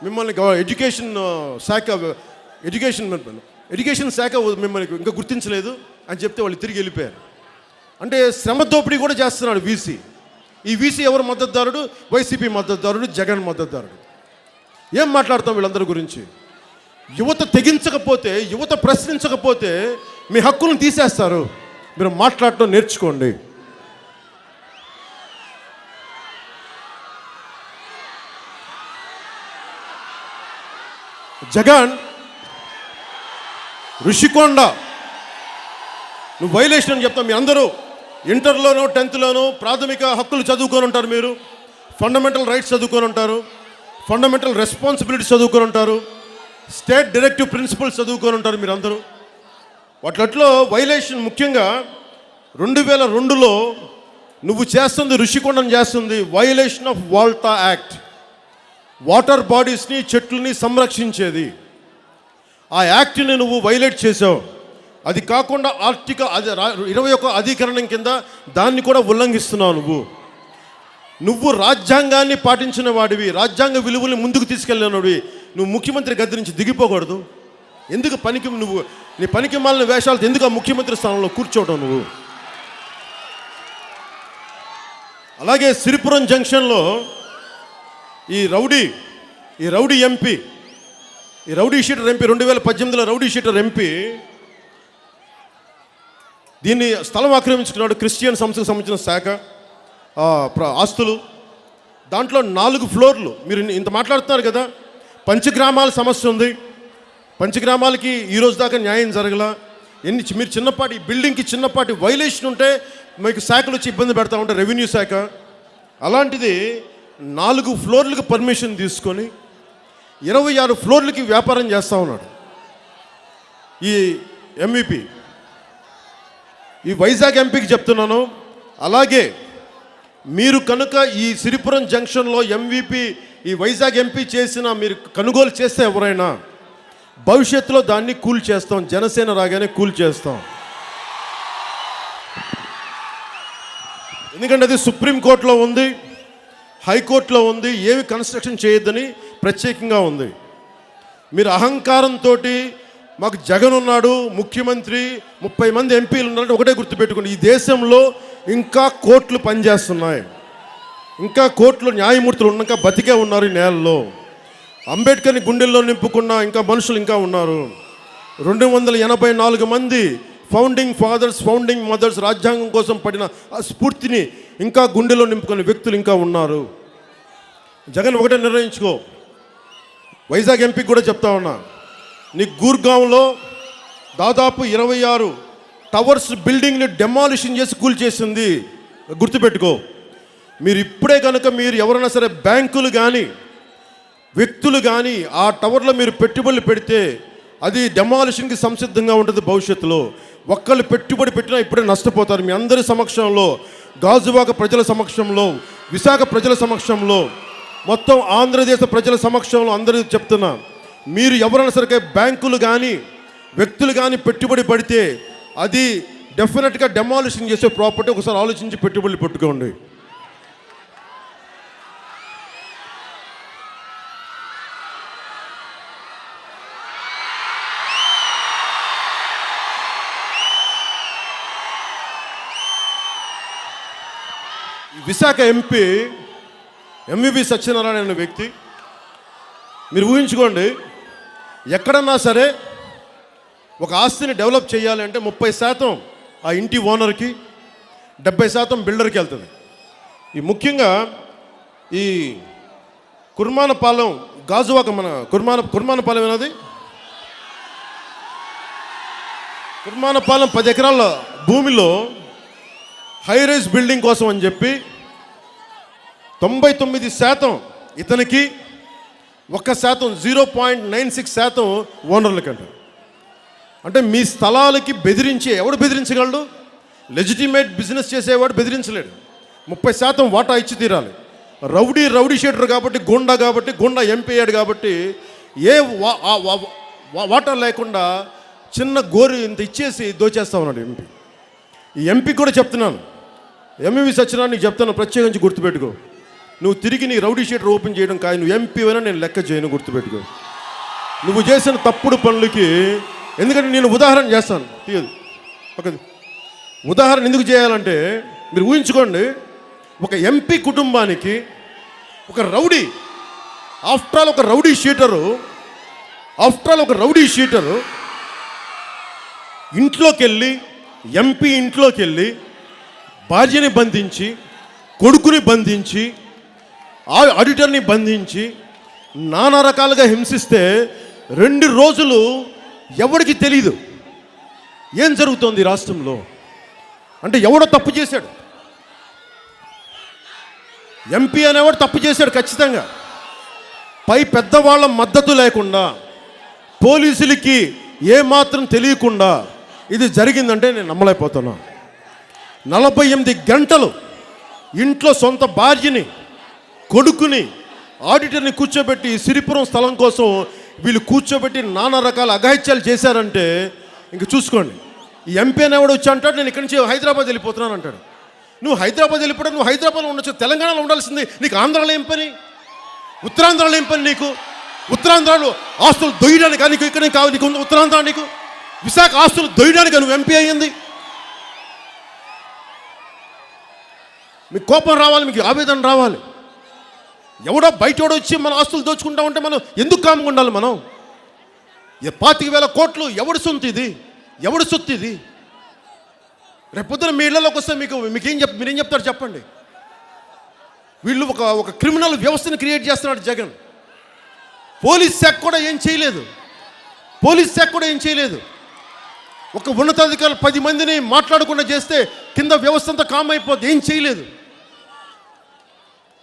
S1: మిమ్మల్ని ఎడ్యుకేషన్ శాఖ మిమ్మల్ని ఇంకా గుర్తించలేదు అని చెప్తే వాళ్ళు తిరిగి వెళ్ళిపోయారు. అంటే శ్రమ దోపిడీ కూడా చేస్తున్నాడు వీసీ. ఈ వీసీ ఎవరు మద్దతుదారుడు? వైసీపీ మద్దతుదారుడు, జగన్ మద్దతుదారుడు. ఏం మాట్లాడతాం వీళ్ళందరి గురించి? యువత తెగించకపోతే, యువత ప్రశ్నించకపోతే మీ హక్కులను తీసేస్తారు. మీరు మాట్లాడటం నేర్చుకోండి. జగన్, ఋషికొండ నువ్వు వైలేషన్ అని చెప్తాం. మీ అందరూ ఇంటర్లోనూ 10th ప్రాథమిక హక్కులు చదువుకొని ఉంటారు, మీరు ఫండమెంటల్ రైట్స్ చదువుకొని ఉంటారు, ఫండమెంటల్ రెస్పాన్సిబిలిటీస్ చదువుకొని ఉంటారు, స్టేట్ డైరెక్టివ్ ప్రిన్సిపల్స్ చదువుకొని ఉంటారు మీరందరూ. వాటిలో వైలేషన్ ముఖ్యంగా 2002లో నువ్వు చేస్తుంది, ఋషికొండను చేస్తుంది violation of WALTA act. Water బాడీస్ని, చెట్లని సంరక్షించేది. ఆ యాక్ట్ని నువ్వు వైలేట్ చేసావు. అది కాకుండా ఆర్టికల్ 21 అధికరణం కింద దాన్ని కూడా ఉల్లంఘిస్తున్నావు. నువ్వు రాజ్యాంగాన్ని పాటించిన వాడివి, రాజ్యాంగ విలువల్ని ముందుకు తీసుకెళ్ళినవి. నువ్వు ముఖ్యమంత్రి గద్దె నుంచి దిగిపోకూడదు. ఎందుకు నీ పనికి మాలిన వేషాలతో ఎందుకు ఆ ముఖ్యమంత్రి స్థానంలో కూర్చోవడం నువ్వు? అలాగే సిరిపురం జంక్షన్లో ఈ రౌడీ ఎంపీ, ఈ రౌడీ షీటర్ ఎంపీ 2018లో రౌడీ షీటర్ ఎంపీ దీన్ని స్థలం ఆక్రమించుకున్నాడు. క్రిస్టియన్ సంస్థకు సంబంధించిన శాఖ ఆస్తులు, దాంట్లో 4 ఫ్లోర్లు. మీరు ఇంత మాట్లాడుతున్నారు కదా, పంచగ్రామాల సమస్య ఉంది. పంచగ్రామాలకి ఈరోజు దాకా న్యాయం జరగల. మీరు చిన్నపాటి బిల్డింగ్కి చిన్నపాటి వైలేషన్ ఉంటే మీకు శాఖలు వచ్చి ఇబ్బంది పెడతా ఉంటారు, రెవెన్యూ శాఖ. అలాంటిది 4 ఫ్లోర్లకు పర్మిషన్ తీసుకొని 26 ఫ్లోర్లకి వ్యాపారం చేస్తూ ఉన్నాడు ఈ ఎంవిపి. ఈ వైజాగ్ ఎంపీకి చెప్తున్నాను, అలాగే మీరు కనుక ఈ సిరిపురం జంక్షన్లో ఎంవిపి, ఈ వైజాగ్ ఎంపీ మీరు కొనుగోలు చేస్తే ఎవరైనా భవిష్యత్తులో దాన్ని కూల్ చేస్తాం. జనసేన రాగానే కూల్ చేస్తాం. ఎందుకంటే అది సుప్రీంకోర్టులో ఉంది, హైకోర్టులో ఉంది, ఏమి కన్స్ట్రక్షన్ చేయొద్దని ప్రత్యేకంగా ఉంది. మీరు అహంకారంతో మాకు జగన్ ఉన్నాడు, ముఖ్యమంత్రి, 30 మంది ఎంపీలు ఉన్నారంటే ఒకటే గుర్తుపెట్టుకోండి, ఈ దేశంలో ఇంకా కోర్టులు పనిచేస్తున్నాయి, ఇంకా కోర్టులో న్యాయమూర్తులు ఉన్నాక బతికే ఉన్నారు ఈ నేలలో. అంబేద్కర్ని గుండెల్లో నింపుకున్న ఇంకా మనుషులు ఇంకా ఉన్నారు. 284 మంది ఫౌండింగ్ ఫాదర్స్, ఫౌండింగ్ మదర్స్ రాజ్యాంగం కోసం పడిన ఆ స్ఫూర్తిని ఇంకా గుండెలో నింపుకునే వ్యక్తులు ఇంకా ఉన్నారు. జగన్ ఒకటే నిర్ణయించుకో. వైజాగ్ ఎంపీకి కూడా చెప్తా ఉన్నా, నీ గూర్గాంలో దాదాపు 26 టవర్స్ బిల్డింగ్ని డెమాలిషన్ చేసి కూల్చేసింది, గుర్తుపెట్టుకో. మీరు ఇప్పుడే కనుక మీరు ఎవరైనా సరే బ్యాంకులు కానీ వ్యక్తులు కానీ ఆ టవర్లో మీరు పెట్టుబడులు పెడితే అది డెమాలిషన్కి సంసిద్ధంగా ఉంటుంది భవిష్యత్తులో. ఒక్కళ్ళు పెట్టుబడి పెట్టినా ఇప్పుడే నష్టపోతారు. మీ అందరి సమక్షంలో, గాజువాక ప్రజల సమక్షంలో, విశాఖ ప్రజల సమక్షంలో, మొత్తం ఆంధ్రదేశ ప్రజల సమక్షంలో అందరూ చెప్తున్నా, మీరు ఎవరైనా సరే బ్యాంకులు కానీ వ్యక్తులు కానీ పెట్టుబడి పడితే అది డెఫినెట్గా డెమాలిషన్ చేసే ప్రాపర్టీ. ఒకసారి ఆలోచించి పెట్టుబడులు పెట్టుకోండి. విశాఖ ఎంపీ ఎంవివి సత్యనారాయణ అనే వ్యక్తి, మీరు ఊహించుకోండి, ఎక్కడన్నా సరే ఒక ఆస్తిని డెవలప్ చేయాలి అంటే 30% ఆ ఇంటి ఓనర్కి, 70% బిల్డర్కి వెళ్తుంది. ఈ ముఖ్యంగా ఈ కుర్మానపాలెం, గాజువాక, మన కుర్మానపాలెం ఏనది, కుర్మానపాలెం 10 ఎకరాల భూమిలో హై రైజ్ బిల్డింగ్ కోసం అని చెప్పి 99% ఇతనికి, 1% 0.96% ఓనర్లకంట. అంటే మీ స్థలాలకి బెదిరించి ఎవడు బెదిరించగలడు? లెజిటిమేట్ బిజినెస్ చేసేవాడు బెదిరించలేడు. 30% వాటా ఇచ్చి తీరాలి. రౌడీ షీటర్ కాబట్టి గుండా ఎంపీ అయ్యాడు కాబట్టి ఏ వాటర్ లేకుండా చిన్న గోరు ఇంత ఇచ్చేసి దోచేస్తా ఉన్నాడు ఎంపీ. ఈ ఎంపీ కూడా చెప్తున్నాను, ఎంవి సత్యనారాయణ నీకు చెప్తాను, ప్రత్యేకించి గుర్తుపెట్టుకో. నువ్వు తిరిగి నీ రౌడీ షీటర్ ఓపెన్ చేయడం కాదు, నువ్వు ఎంపీ అయినా నేను లెక్క చేయను, గుర్తుపెట్టుకో. నువ్వు చేసిన తప్పుడు పనులకి, ఎందుకంటే నేను ఉదాహరణ చేస్తాను, తీయదు ఒక ఉదాహరణ ఎందుకు చేయాలంటే మీరు ఊహించుకోండి, ఒక ఎంపీ కుటుంబానికి ఒక రౌడీ, ఆఫ్టర్ ఆల్ ఒక రౌడీ షీటరు ఇంట్లోకి వెళ్ళి, ఎంపీ ఇంట్లోకి వెళ్ళి భార్యని బంధించి, కొడుకుని బంధించి, ఆడిటర్ని బంధించి నానా రకాలుగా హింసిస్తే 2 రోజులు ఎవరికి తెలీదు ఏం జరుగుతోంది రాష్ట్రంలో. అంటే ఎవడో తప్పు చేశాడు, ఎంపీ అనేవాడు తప్పు చేశాడు ఖచ్చితంగా. పై పెద్దవాళ్ళ మద్దతు లేకుండా, పోలీసులకి ఏమాత్రం తెలియకుండా ఇది జరిగిందంటే నేను నమ్మలేకపోతున్నా. 48 గంటలు ఇంట్లో సొంత భార్యని, కొడుకుని, ఆడిటర్ని కూర్చోబెట్టి సిరిపురం స్థలం కోసం వీళ్ళు కూర్చోబెట్టి నానా రకాల అఘాయిత్యాలు చేశారంటే ఇంక చూసుకోండి. ఈ ఎంపీ అనేవాడు వచ్చి అంటాడు, నేను ఇక్కడి నుంచి హైదరాబాద్ వెళ్ళిపోతున్నాను అంటాడు. నువ్వు హైదరాబాద్ వెళ్ళిపోవడం, నువ్వు హైదరాబాద్లో ఉండొచ్చు, తెలంగాణలో ఉండాల్సింది. నీకు ఆంధ్రాలో ఏం పని, ఉత్తరాంధ్రలో ఏం పని నీకు? ఉత్తరాంధ్రలో ఆస్తులు దొయ్యడానికి నీకు ఇక్కడ కావాలి, నీకు ఉత్తరాంధ్ర, నీకు విశాఖ ఆస్తులు దొయ్యడానికి నువ్వు ఎంపీ అయ్యింది. మీకు కోపం రావాలి, మీకు ఆవేదన రావాలి. ఎవడో బయటోడు వచ్చి మన ఆస్తులు దోచుకుంటా ఉంటే మనం ఎందుకు కామ్గా ఉండాలి? మనం 25,000 కోట్లు ఎవడు సొంత ఇది, ఎవడు సొత్తు ఇది? రేపొద్దున మీ ఇళ్లలోకి వస్తే మీరేం చెప్తారు చెప్పండి? వీళ్ళు ఒక క్రిమినల్ వ్యవస్థను క్రియేట్ చేస్తున్నాడు జగన్. పోలీస్ శాఖ కూడా ఏం చేయలేదు. ఒక ఉన్నతాధికారులు 10 మందిని మాట్లాడకుండా చేస్తే కింద వ్యవస్థ అంతా కామ్ అయిపోద్ది, ఏం చేయలేదు.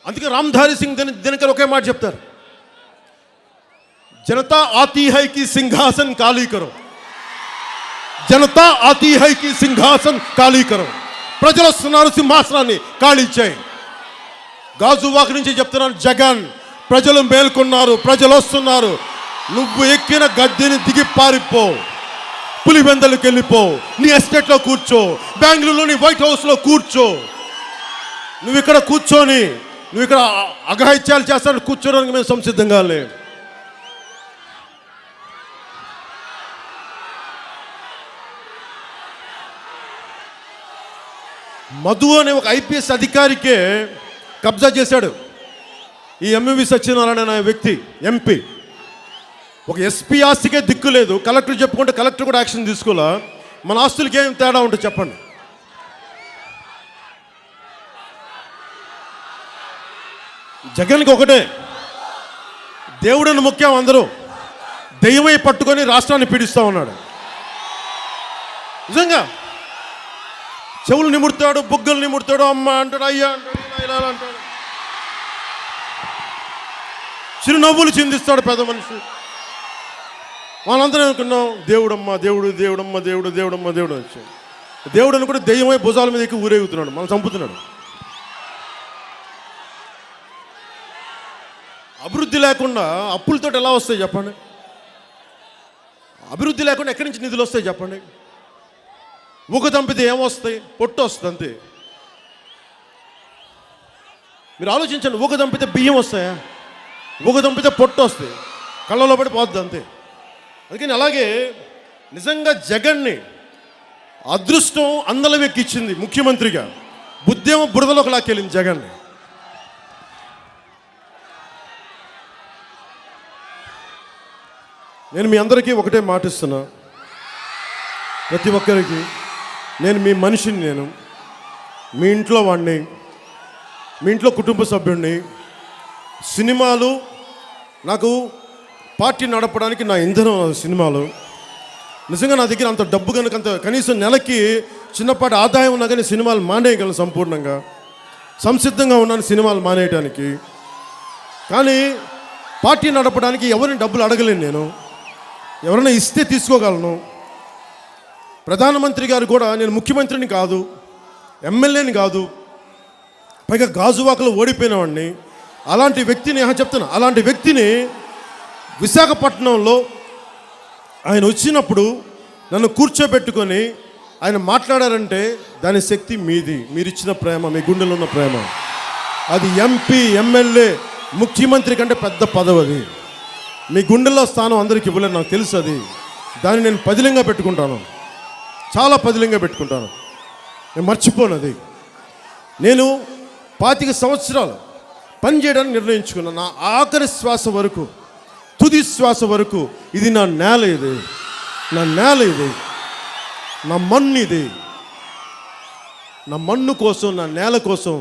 S1: అందుకే రామ్ధారి సింగ్ దినకర్ ఒకే మాట చెప్తారు, జనతా ఆతీ హై కి సింహాసన్ ఖాళీ కరో, జనతా ఆతీ హై కి సింహాసన్ ఖాళీ కరో. ప్రజలు వస్తున్నారు, సింహాసనాన్ని ఖాళీ చేయి. గాజువాక నుంచి చెప్తున్నాను, జగన్, ప్రజలు మేల్కొన్నారు, ప్రజలు వస్తున్నారు. నువ్వు ఎక్కిన గద్దెని దిగి పారిపో, పులివెందలకు వెళ్ళిపో, నీ ఎస్టేట్లో కూర్చో, బెంగళూరులోని వైట్ హౌస్లో కూర్చో. నువ్వు ఇక్కడ కూర్చొని నువ్వు ఇక్కడ అఘాయిత్యాలు చేస్తాను, కూర్చోడానికి మేము సంసిద్ధంగా లేము. మధు అనే ఒక ఐపీఎస్ అధికారికే కబ్జా చేశాడు ఈ ఎంవి సత్యనారాయణ అనే వ్యక్తి, ఎంపీ. ఒక ఎస్పీ ఆస్తికే దిక్కు లేదు, కలెక్టర్ చెప్పుకుంటే కలెక్టర్ కూడా యాక్షన్ తీసుకోలే. మన ఆస్తులకి ఏం తేడా ఉంటుంది చెప్పండి? జగన్కి ఒకటే, దేవుడిని ముఖ్యం, అందరూ దెయ్యమై పట్టుకొని రాష్ట్రాన్ని పీడిస్తూ ఉన్నాడు. నిజంగా చెవులు నిముడతాడు, బుగ్గలు నిముడతాడు, అమ్మ అంటాడు, అయ్యా అంటాడు, ఇలా అంటాడు, చిరునవ్వులు చిందిస్తాడు పెద్ద మనిషి. వాళ్ళందరూ అనుకున్నాం దేవుడమ్మ దేవుడు వచ్చాడు. దేవుడు అని కూడా దెయ్యమై భుజాల మీద ఎక్కి ఊరేగుతున్నాడు, మనం చంపుతున్నాడు. అభివృద్ధి లేకుండా అప్పులతో ఎలా వస్తాయి చెప్పండి? అభివృద్ధి లేకుండా ఎక్కడి నుంచి నిధులు వస్తాయి చెప్పండి? ఊక తంపితే ఏమొస్తాయి? పొట్టు వస్తుంది అంతే. మీరు ఆలోచించండి, ఊక తంపితే బియ్యం వస్తాయా? ఊక తంపితే పొట్టు వస్తాయి, కళ్ళలో పడి పోద్ది అంతే. అందుకని అలాగే నిజంగా జగన్ని అదృష్టం అందలం ఎక్కిచ్చింది ముఖ్యమంత్రిగా, బుద్ధేమో బురదలోకి లాక్కెళ్ళింది జగన్ని. నేను మీ అందరికీ ఒకటే మాటిస్తున్నా, ప్రతి ఒక్కరికి, నేను మీ మనిషిని, నేను మీ ఇంట్లో వాడిని, మీ ఇంట్లో కుటుంబ సభ్యుడిని. సినిమాలు నాకు పార్టీ నడపడానికి నా ఇంధనం, సినిమాలు. నిజంగా నా దగ్గర అంత డబ్బు కనుక, అంత కనీసం నెలకి చిన్నపాటి ఆదాయం ఉన్నా కానీ సినిమాలు మానేయగలను సంపూర్ణంగా. సంసిద్ధంగా ఉన్నాను సినిమాలు మానేయటానికి. కానీ పార్టీ నడపడానికి ఎవరిని డబ్బులు అడగలేను నేను, ఎవరైనా ఇస్తే తీసుకోగలను. ప్రధానమంత్రి గారు కూడా, నేను ముఖ్యమంత్రిని కాదు, ఎమ్మెల్యేని కాదు, పైగా గాజువాకలో ఓడిపోయిన వాడిని. అలాంటి వ్యక్తిని చెప్తున్నా, అలాంటి వ్యక్తిని విశాఖపట్నంలో ఆయన వచ్చినప్పుడు నన్ను కూర్చోబెట్టుకొని ఆయన మాట్లాడారంటే దాని శక్తి మీది, మీరిచ్చిన ప్రేమ, మీ గుండెలో ఉన్న ప్రేమ. అది ఎంపీ, ఎమ్మెల్యే, ముఖ్యమంత్రి కంటే పెద్ద పదవి. అది మీ గుండెల్లో స్థానం అందరికీ ఇవ్వలేదు, నాకు తెలుసు. అది దాన్ని నేను పదిలంగా పెట్టుకుంటాను, చాలా పదిలంగా పెట్టుకుంటాను, నేను మర్చిపోను. అది నేను 25 సంవత్సరాలు పని చేయడానికి నిర్ణయించుకున్నాను. నా ఆఖరి శ్వాస వరకు, తుది శ్వాస వరకు ఇది నా నేల, ఇది నా నేల, ఇది నా మన్ను, ఇది నా మన్ను కోసం, నా నేల కోసం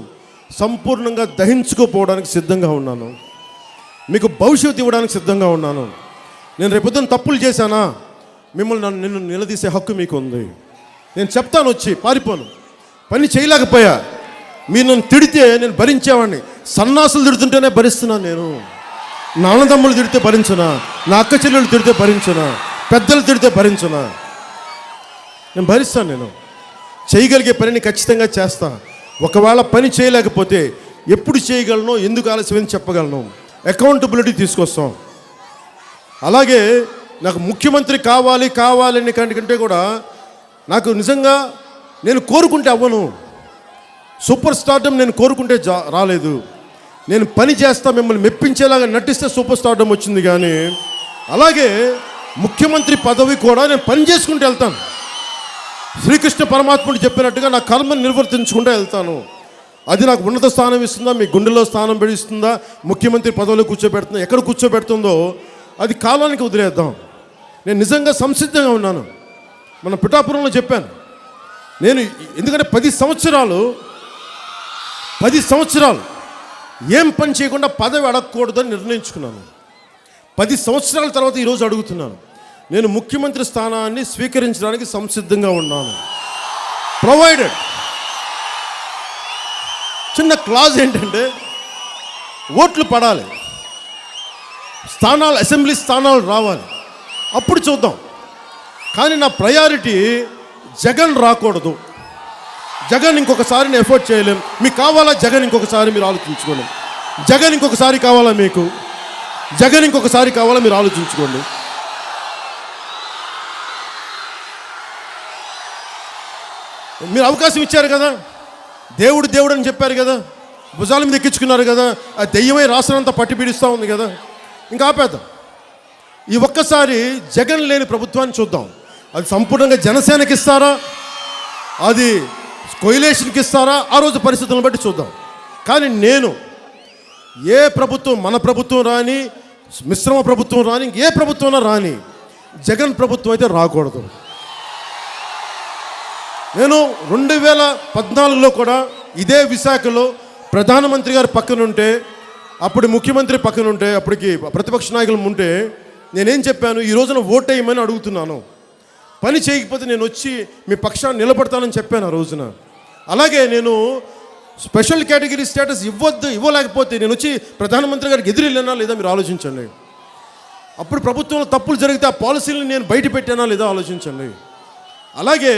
S1: సంపూర్ణంగా దహించుకోపోవడానికి సిద్ధంగా ఉన్నాను. మీకు భవిష్యత్తు ఇవ్వడానికి సిద్ధంగా ఉన్నాను. నేను రేపొద్దున తప్పులు చేశానా మిమ్మల్ని నిన్ను నిలదీసే హక్కు మీకు ఉంది. నేను చెప్తాను, వచ్చి పారిపోను. పని చేయలేకపోయా, మీరు నన్ను తిడితే నేను భరించేవాడిని. సన్నాసులు తిడుతుంటేనే భరిస్తున్నాను నేను. నా అన్నదమ్ములు తిడితే భరించనా, నా అక్క చెల్లెలు తిడితే భరించనా, పెద్దలు తిడితే భరించనా? నేను భరిస్తాను. నేను చేయగలిగే పనిని ఖచ్చితంగా చేస్తా. ఒకవేళ పని చేయలేకపోతే ఎప్పుడు చేయగలను, ఎందుకు ఆలస్యమని చెప్పగలను, అకౌంటబిలిటీ తీసుకొస్తాం. అలాగే నాకు ముఖ్యమంత్రి కావాలని కంటే కూడా నాకు నిజంగా నేను కోరుకుంటే అవ్వను. సూపర్ స్టార్డమ్ నేను కోరుకుంటే రాలేదు. నేను పని చేస్తా, మిమ్మల్ని మెప్పించేలాగా నటిస్తే సూపర్ స్టార్డమ్ వచ్చింది. కానీ అలాగే ముఖ్యమంత్రి పదవి కూడా నేను పని చేసుకుంటూ వెళ్తాను. శ్రీకృష్ణ పరమాత్ముడు చెప్పినట్టుగా నా కర్మను నిర్వర్తించుకుంటూ వెళ్తాను. అది నాకు ఉన్నత స్థానం ఇస్తుందా, మీ గుండెలో స్థానం పెడిస్తుందా, ముఖ్యమంత్రి పదవిలో కూర్చోబెడుతుందా, ఎక్కడ కూర్చోబెడుతుందో అది కాలానికి వదిలేద్దాం. నేను నిజంగా సంసిద్ధంగా ఉన్నాను. మన పిఠాపురంలో చెప్పాను నేను, ఎందుకంటే 10 సంవత్సరాలు ఏం పని చేయకుండా పదవి అడగకూడదని నిర్ణయించుకున్నాను. 10 సంవత్సరాల తర్వాత ఈరోజు అడుగుతున్నాను. నేను ముఖ్యమంత్రి స్థానాన్ని స్వీకరించడానికి సంసిద్ధంగా ఉన్నాను. ప్రొవైడెడ్ చిన్న క్లాజ్ ఏంటంటే ఓట్లు పడాలి, స్థానాలు, అసెంబ్లీ స్థానాలు రావాలి, అప్పుడు చూద్దాం. కానీ నా ప్రయారిటీ జగన్ రాకూడదు. జగన్ ఇంకొకసారి నేను ఎఫోర్డ్ చేయలేం. మీకు కావాలా జగన్ ఇంకొకసారి, మీరు ఆలోచించుకోండి. జగన్ ఇంకొకసారి కావాలా మీకు, జగన్ ఇంకొకసారి కావాలా మీరు ఆలోచించుకోండి. మీరు అవకాశం ఇచ్చారు కదా, దేవుడు అని చెప్పారు కదా, భుజాల మీద ఎక్కించుకున్నారు కదా, ఆ దెయ్యమై రాష్ట్రాలంతా పట్టి పీడిస్తూ ఉంది కదా, ఇంకా ఆపేద్దాం. ఈ ఒక్కసారి జగన్ లేని ప్రభుత్వాన్ని చూద్దాం. అది సంపూర్ణంగా జనసేనకి ఇస్తారా, అది కొయిలేషన్కి ఇస్తారా, ఆ రోజు పరిస్థితులను బట్టి చూద్దాం. కానీ నేను ఏ ప్రభుత్వం, మన ప్రభుత్వం రాని, మిశ్రమ ప్రభుత్వం రాని, ఏ ప్రభుత్వం రాని, జగన్ ప్రభుత్వం అయితే రాకూడదు. నేను 2014లో కూడా ఇదే విశాఖలో ప్రధానమంత్రి గారు పక్కనుంటే, అప్పుడు ముఖ్యమంత్రి పక్కనుంటే, అప్పటికి ప్రతిపక్ష నాయకులు ఉంటే నేనేం చెప్పాను, ఈ రోజున ఓటేయమని అడుగుతున్నాను, పని చేయకపోతే నేను వచ్చి మీ పక్షాన్ని నిలబడతానని చెప్పాను ఆ రోజున. అలాగే నేను స్పెషల్ కేటగిరీ స్టేటస్ ఇవ్వలేకపోతే నేను వచ్చి ప్రధానమంత్రి గారికి ఎదురెళ్ళానా లేదా మీరు ఆలోచించండి. అప్పుడు ప్రభుత్వంలో తప్పులు జరిగితే ఆ పాలసీలను నేను బయట పెట్టానా లేదా ఆలోచించండి. అలాగే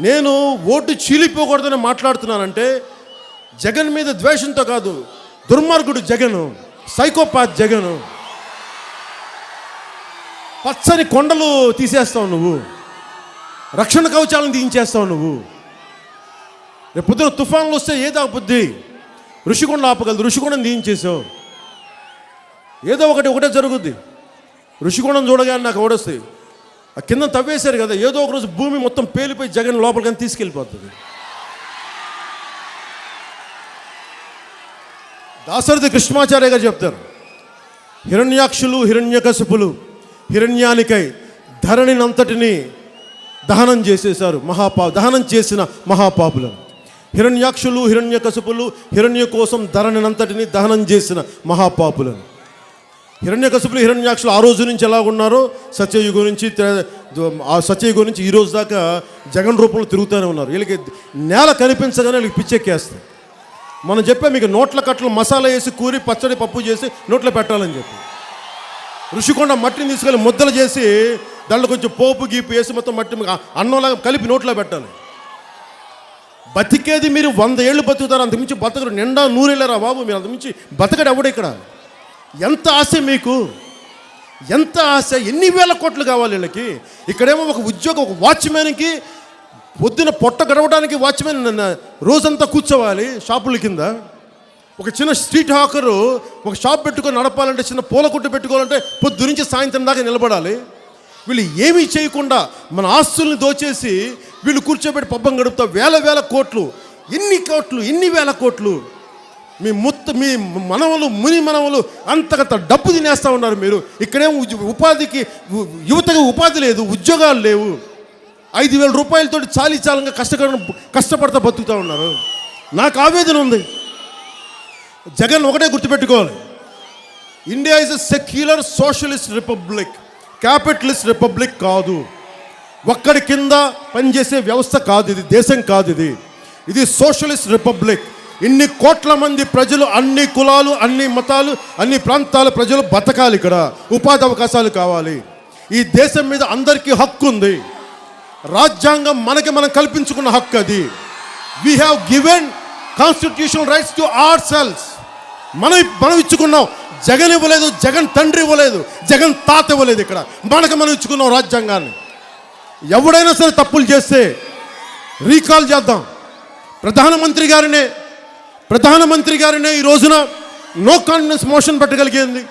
S1: నేను ఓటు చీలిపోకూడదని మాట్లాడుతున్నానంటే జగన్ మీద ద్వేషంతో కాదు, దుర్మార్గుడు జగన్, సైకోపాత్ జగన్. పచ్చని కొండలు తీసేస్తావు నువ్వు, రక్షణ కవచాలను తీయించేస్తావు నువ్వు. రేపు పొద్దున తుఫాన్లు వస్తే ఏది ఆపుద్ది? ఋషికొండ ఆపగలదు, ఋషికొండను తీయించేసావు. ఏదో ఒకటే జరుగుద్ది. ఋషికొండను చూడగానే నాకు ఓడొస్తాయి, ఆ కింద తవ్వేశారు కదా, ఏదో ఒకరోజు భూమి మొత్తం పేలిపోయి జగన్ లోపలికని తీసుకెళ్ళిపోతుంది. దాశరథి కృష్ణమాచార్య గారు చెప్తారు, హిరణ్యాక్షులు హిరణ్యకశిపులు హిరణ్యానికై ధరణినంతటిని దహనం చేసేశారు, దహనం చేసిన మహాపాపులను. హిరణ్యాక్షులు హిరణ్యకశిపులు హిరణ్య కోసం ధరణినంతటిని దహనం చేసిన మహాపాపులను. హిరణ్యకశిపులు హిరణ్యాక్షులు ఆ రోజు నుంచి ఎలా ఉన్నారో సత్యయుగం నుంచి, ఆ సత్యయుగం నుంచి ఈ రోజు దాకా జగన్ రూపంలో తిరుగుతూనే ఉన్నారు. వీళ్ళకి నేల కనిపించగానే వీళ్ళకి పిచ్చెక్కేస్తాయి. మనం చెప్పా మీకు, నోట్ల కట్టలు మసాలా వేసి కూరి పచ్చడి పప్పు చేసి నోట్లో పెట్టాలని చెప్పి, ఋషికొండ మట్టిని తీసుకెళ్ళి ముద్దలు చేసి దాంట్లో కొంచెం పోపు గీపు వేసి మొత్తం మట్టి అన్నంలాగా కలిపి నోట్లో పెట్టాలి. బతికేది మీరు 100 ఏళ్ళు బతుకుతారు, అంతకుమించి బతకరు. నిండా నూరేళ్ళరా బాబు, మీరు అంతకుమించి బతకడు ఎవడు ఇక్కడ. ఎంత ఆశ మీకు, ఎంత ఆశ, ఎన్ని వేల కోట్లు కావాలి వీళ్ళకి. ఇక్కడేమో ఒక ఉద్యోగం, ఒక వాచ్మెన్కి పొద్దున పొట్ట గడవడానికి వాచ్మెన్ రోజంతా కూర్చోవాలి షాపుల కింద. ఒక చిన్న స్ట్రీట్ హాకరు ఒక షాప్ పెట్టుకొని నడపాలంటే, చిన్న పూల కొట్టు పెట్టుకోవాలంటే పొద్దు నుంచి సాయంత్రం దాకా నిలబడాలి. వీళ్ళు ఏమీ చేయకుండా మన ఆస్తుల్ని దోచేసి వీళ్ళు కూర్చోబెట్టి పబ్బం గడుపుతా. వేల కోట్లు, ఎన్ని వేల కోట్లు. మీ మనవలు, ముని మనవలు అంతకంత డబ్బు తినేస్తూ ఉన్నారు మీరు. ఇక్కడేమో ఉపాధికి, యువతకి ఉపాధి లేదు, ఉద్యోగాలు లేవు. 5,000 రూపాయలతో చాలంగా కష్టపడతా బతుకుతూ ఉన్నారు. నాకు ఆవేదన ఉంది. జగన్ ఒకటే గుర్తుపెట్టుకోవాలి, India is a secular socialist republic, capitalist republic కాదు. ఒక్కడి కింద పనిచేసే వ్యవస్థ కాదు ఇది, దేశం కాదు ఇది. ఇది సోషలిస్ట్ రిపబ్లిక్. ఇన్ని కోట్ల మంది ప్రజలు, అన్ని కులాలు, అన్ని మతాలు, అన్ని ప్రాంతాల ప్రజలు బతకాలి. ఇక్కడ ఉపాధి అవకాశాలు కావాలి. ఈ దేశం మీద అందరికీ హక్కు ఉంది. రాజ్యాంగం మనం కల్పించుకున్న హక్కు అది. We have given constitutional rights to our cells. మనం ఇచ్చుకున్నాం. జగన్ ఇవ్వలేదు, జగన్ తండ్రి ఇవ్వలేదు, జగన్ తాత ఇవ్వలేదు. ఇక్కడ మనం ఇచ్చుకున్నాం రాజ్యాంగాన్ని. ఎవడైనా సరే తప్పులు చేస్తే రీకాల్ చేద్దాం. ప్రధానమంత్రి గారినే ఈ రోజున నో కాన్ఫిడెన్స్ మోషన్ పెట్టగలిగింది.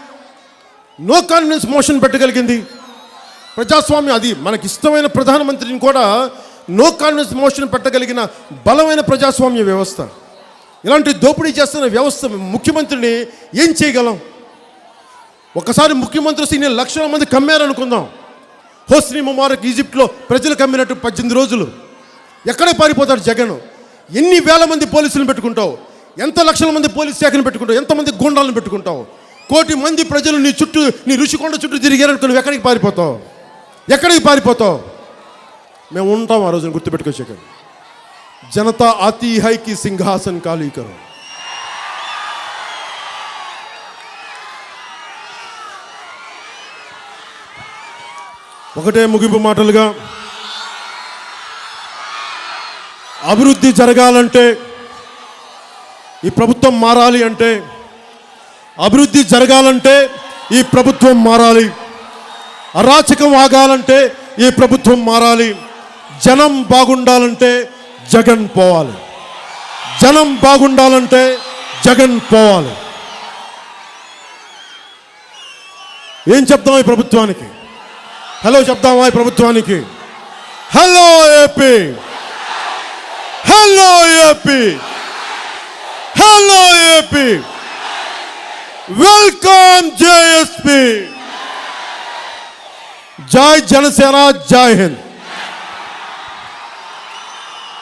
S1: ప్రజాస్వామ్యం అది. మనకి ఇష్టమైన ప్రధానమంత్రిని కూడా నో కాన్ఫిడెన్స్ మోషన్ పెట్టగలిగిన బలమైన ప్రజాస్వామ్య వ్యవస్థ. ఇలాంటి దోపిడీ చేస్తున్న వ్యవస్థ ముఖ్యమంత్రిని ఏం చేయగలం? ఒకసారి ముఖ్యమంత్రి వస్తే 2 లక్షల మంది కమ్మారనుకుందాం. హోస్ని ముబారక్ ఈజిప్ట్లో ప్రజలు కమ్మినట్టు 18 రోజులు. ఎక్కడే పారిపోతాడు జగన్? ఎన్ని వేల మంది పోలీసులను పెట్టుకుంటావు? ఎంత లక్షల మంది పోలీస్ శాఖను పెట్టుకుంటావు? ఎంతమంది గూండాలను పెట్టుకుంటావు? 1 కోటి మంది ప్రజలు నీ చుట్టూ, నీ ఋషికొండ చుట్టూ తిరిగారనుకో, నువ్వు ఎక్కడికి పారిపోతావు? మేము ఉంటాం. ఆ రోజున గుర్తుపెట్టుకోవచ్చు. జనతా ఆతి హై కి సింహాసన్ ఖాళీ కరో. ఒకటే ముగింపు మాటలుగా, అభివృద్ధి జరగాలంటే, ఈ ప్రభుత్వం మారాలి అంటే, అభివృద్ధి జరగాలంటే ఈ ప్రభుత్వం మారాలి. అరాచకం ఆగాలంటే ఈ ప్రభుత్వం మారాలి. జనం బాగుండాలంటే జగన్ పోవాలి. జనం బాగుండాలంటే జగన్ పోవాలి. ఏం చెప్తాం ఈ ప్రభుత్వానికి? హలో చెప్తామా ఈ ప్రభుత్వానికి? Hello AP, hello AP, hello AP, welcome JSP. జై జనసేన, జై హింద్.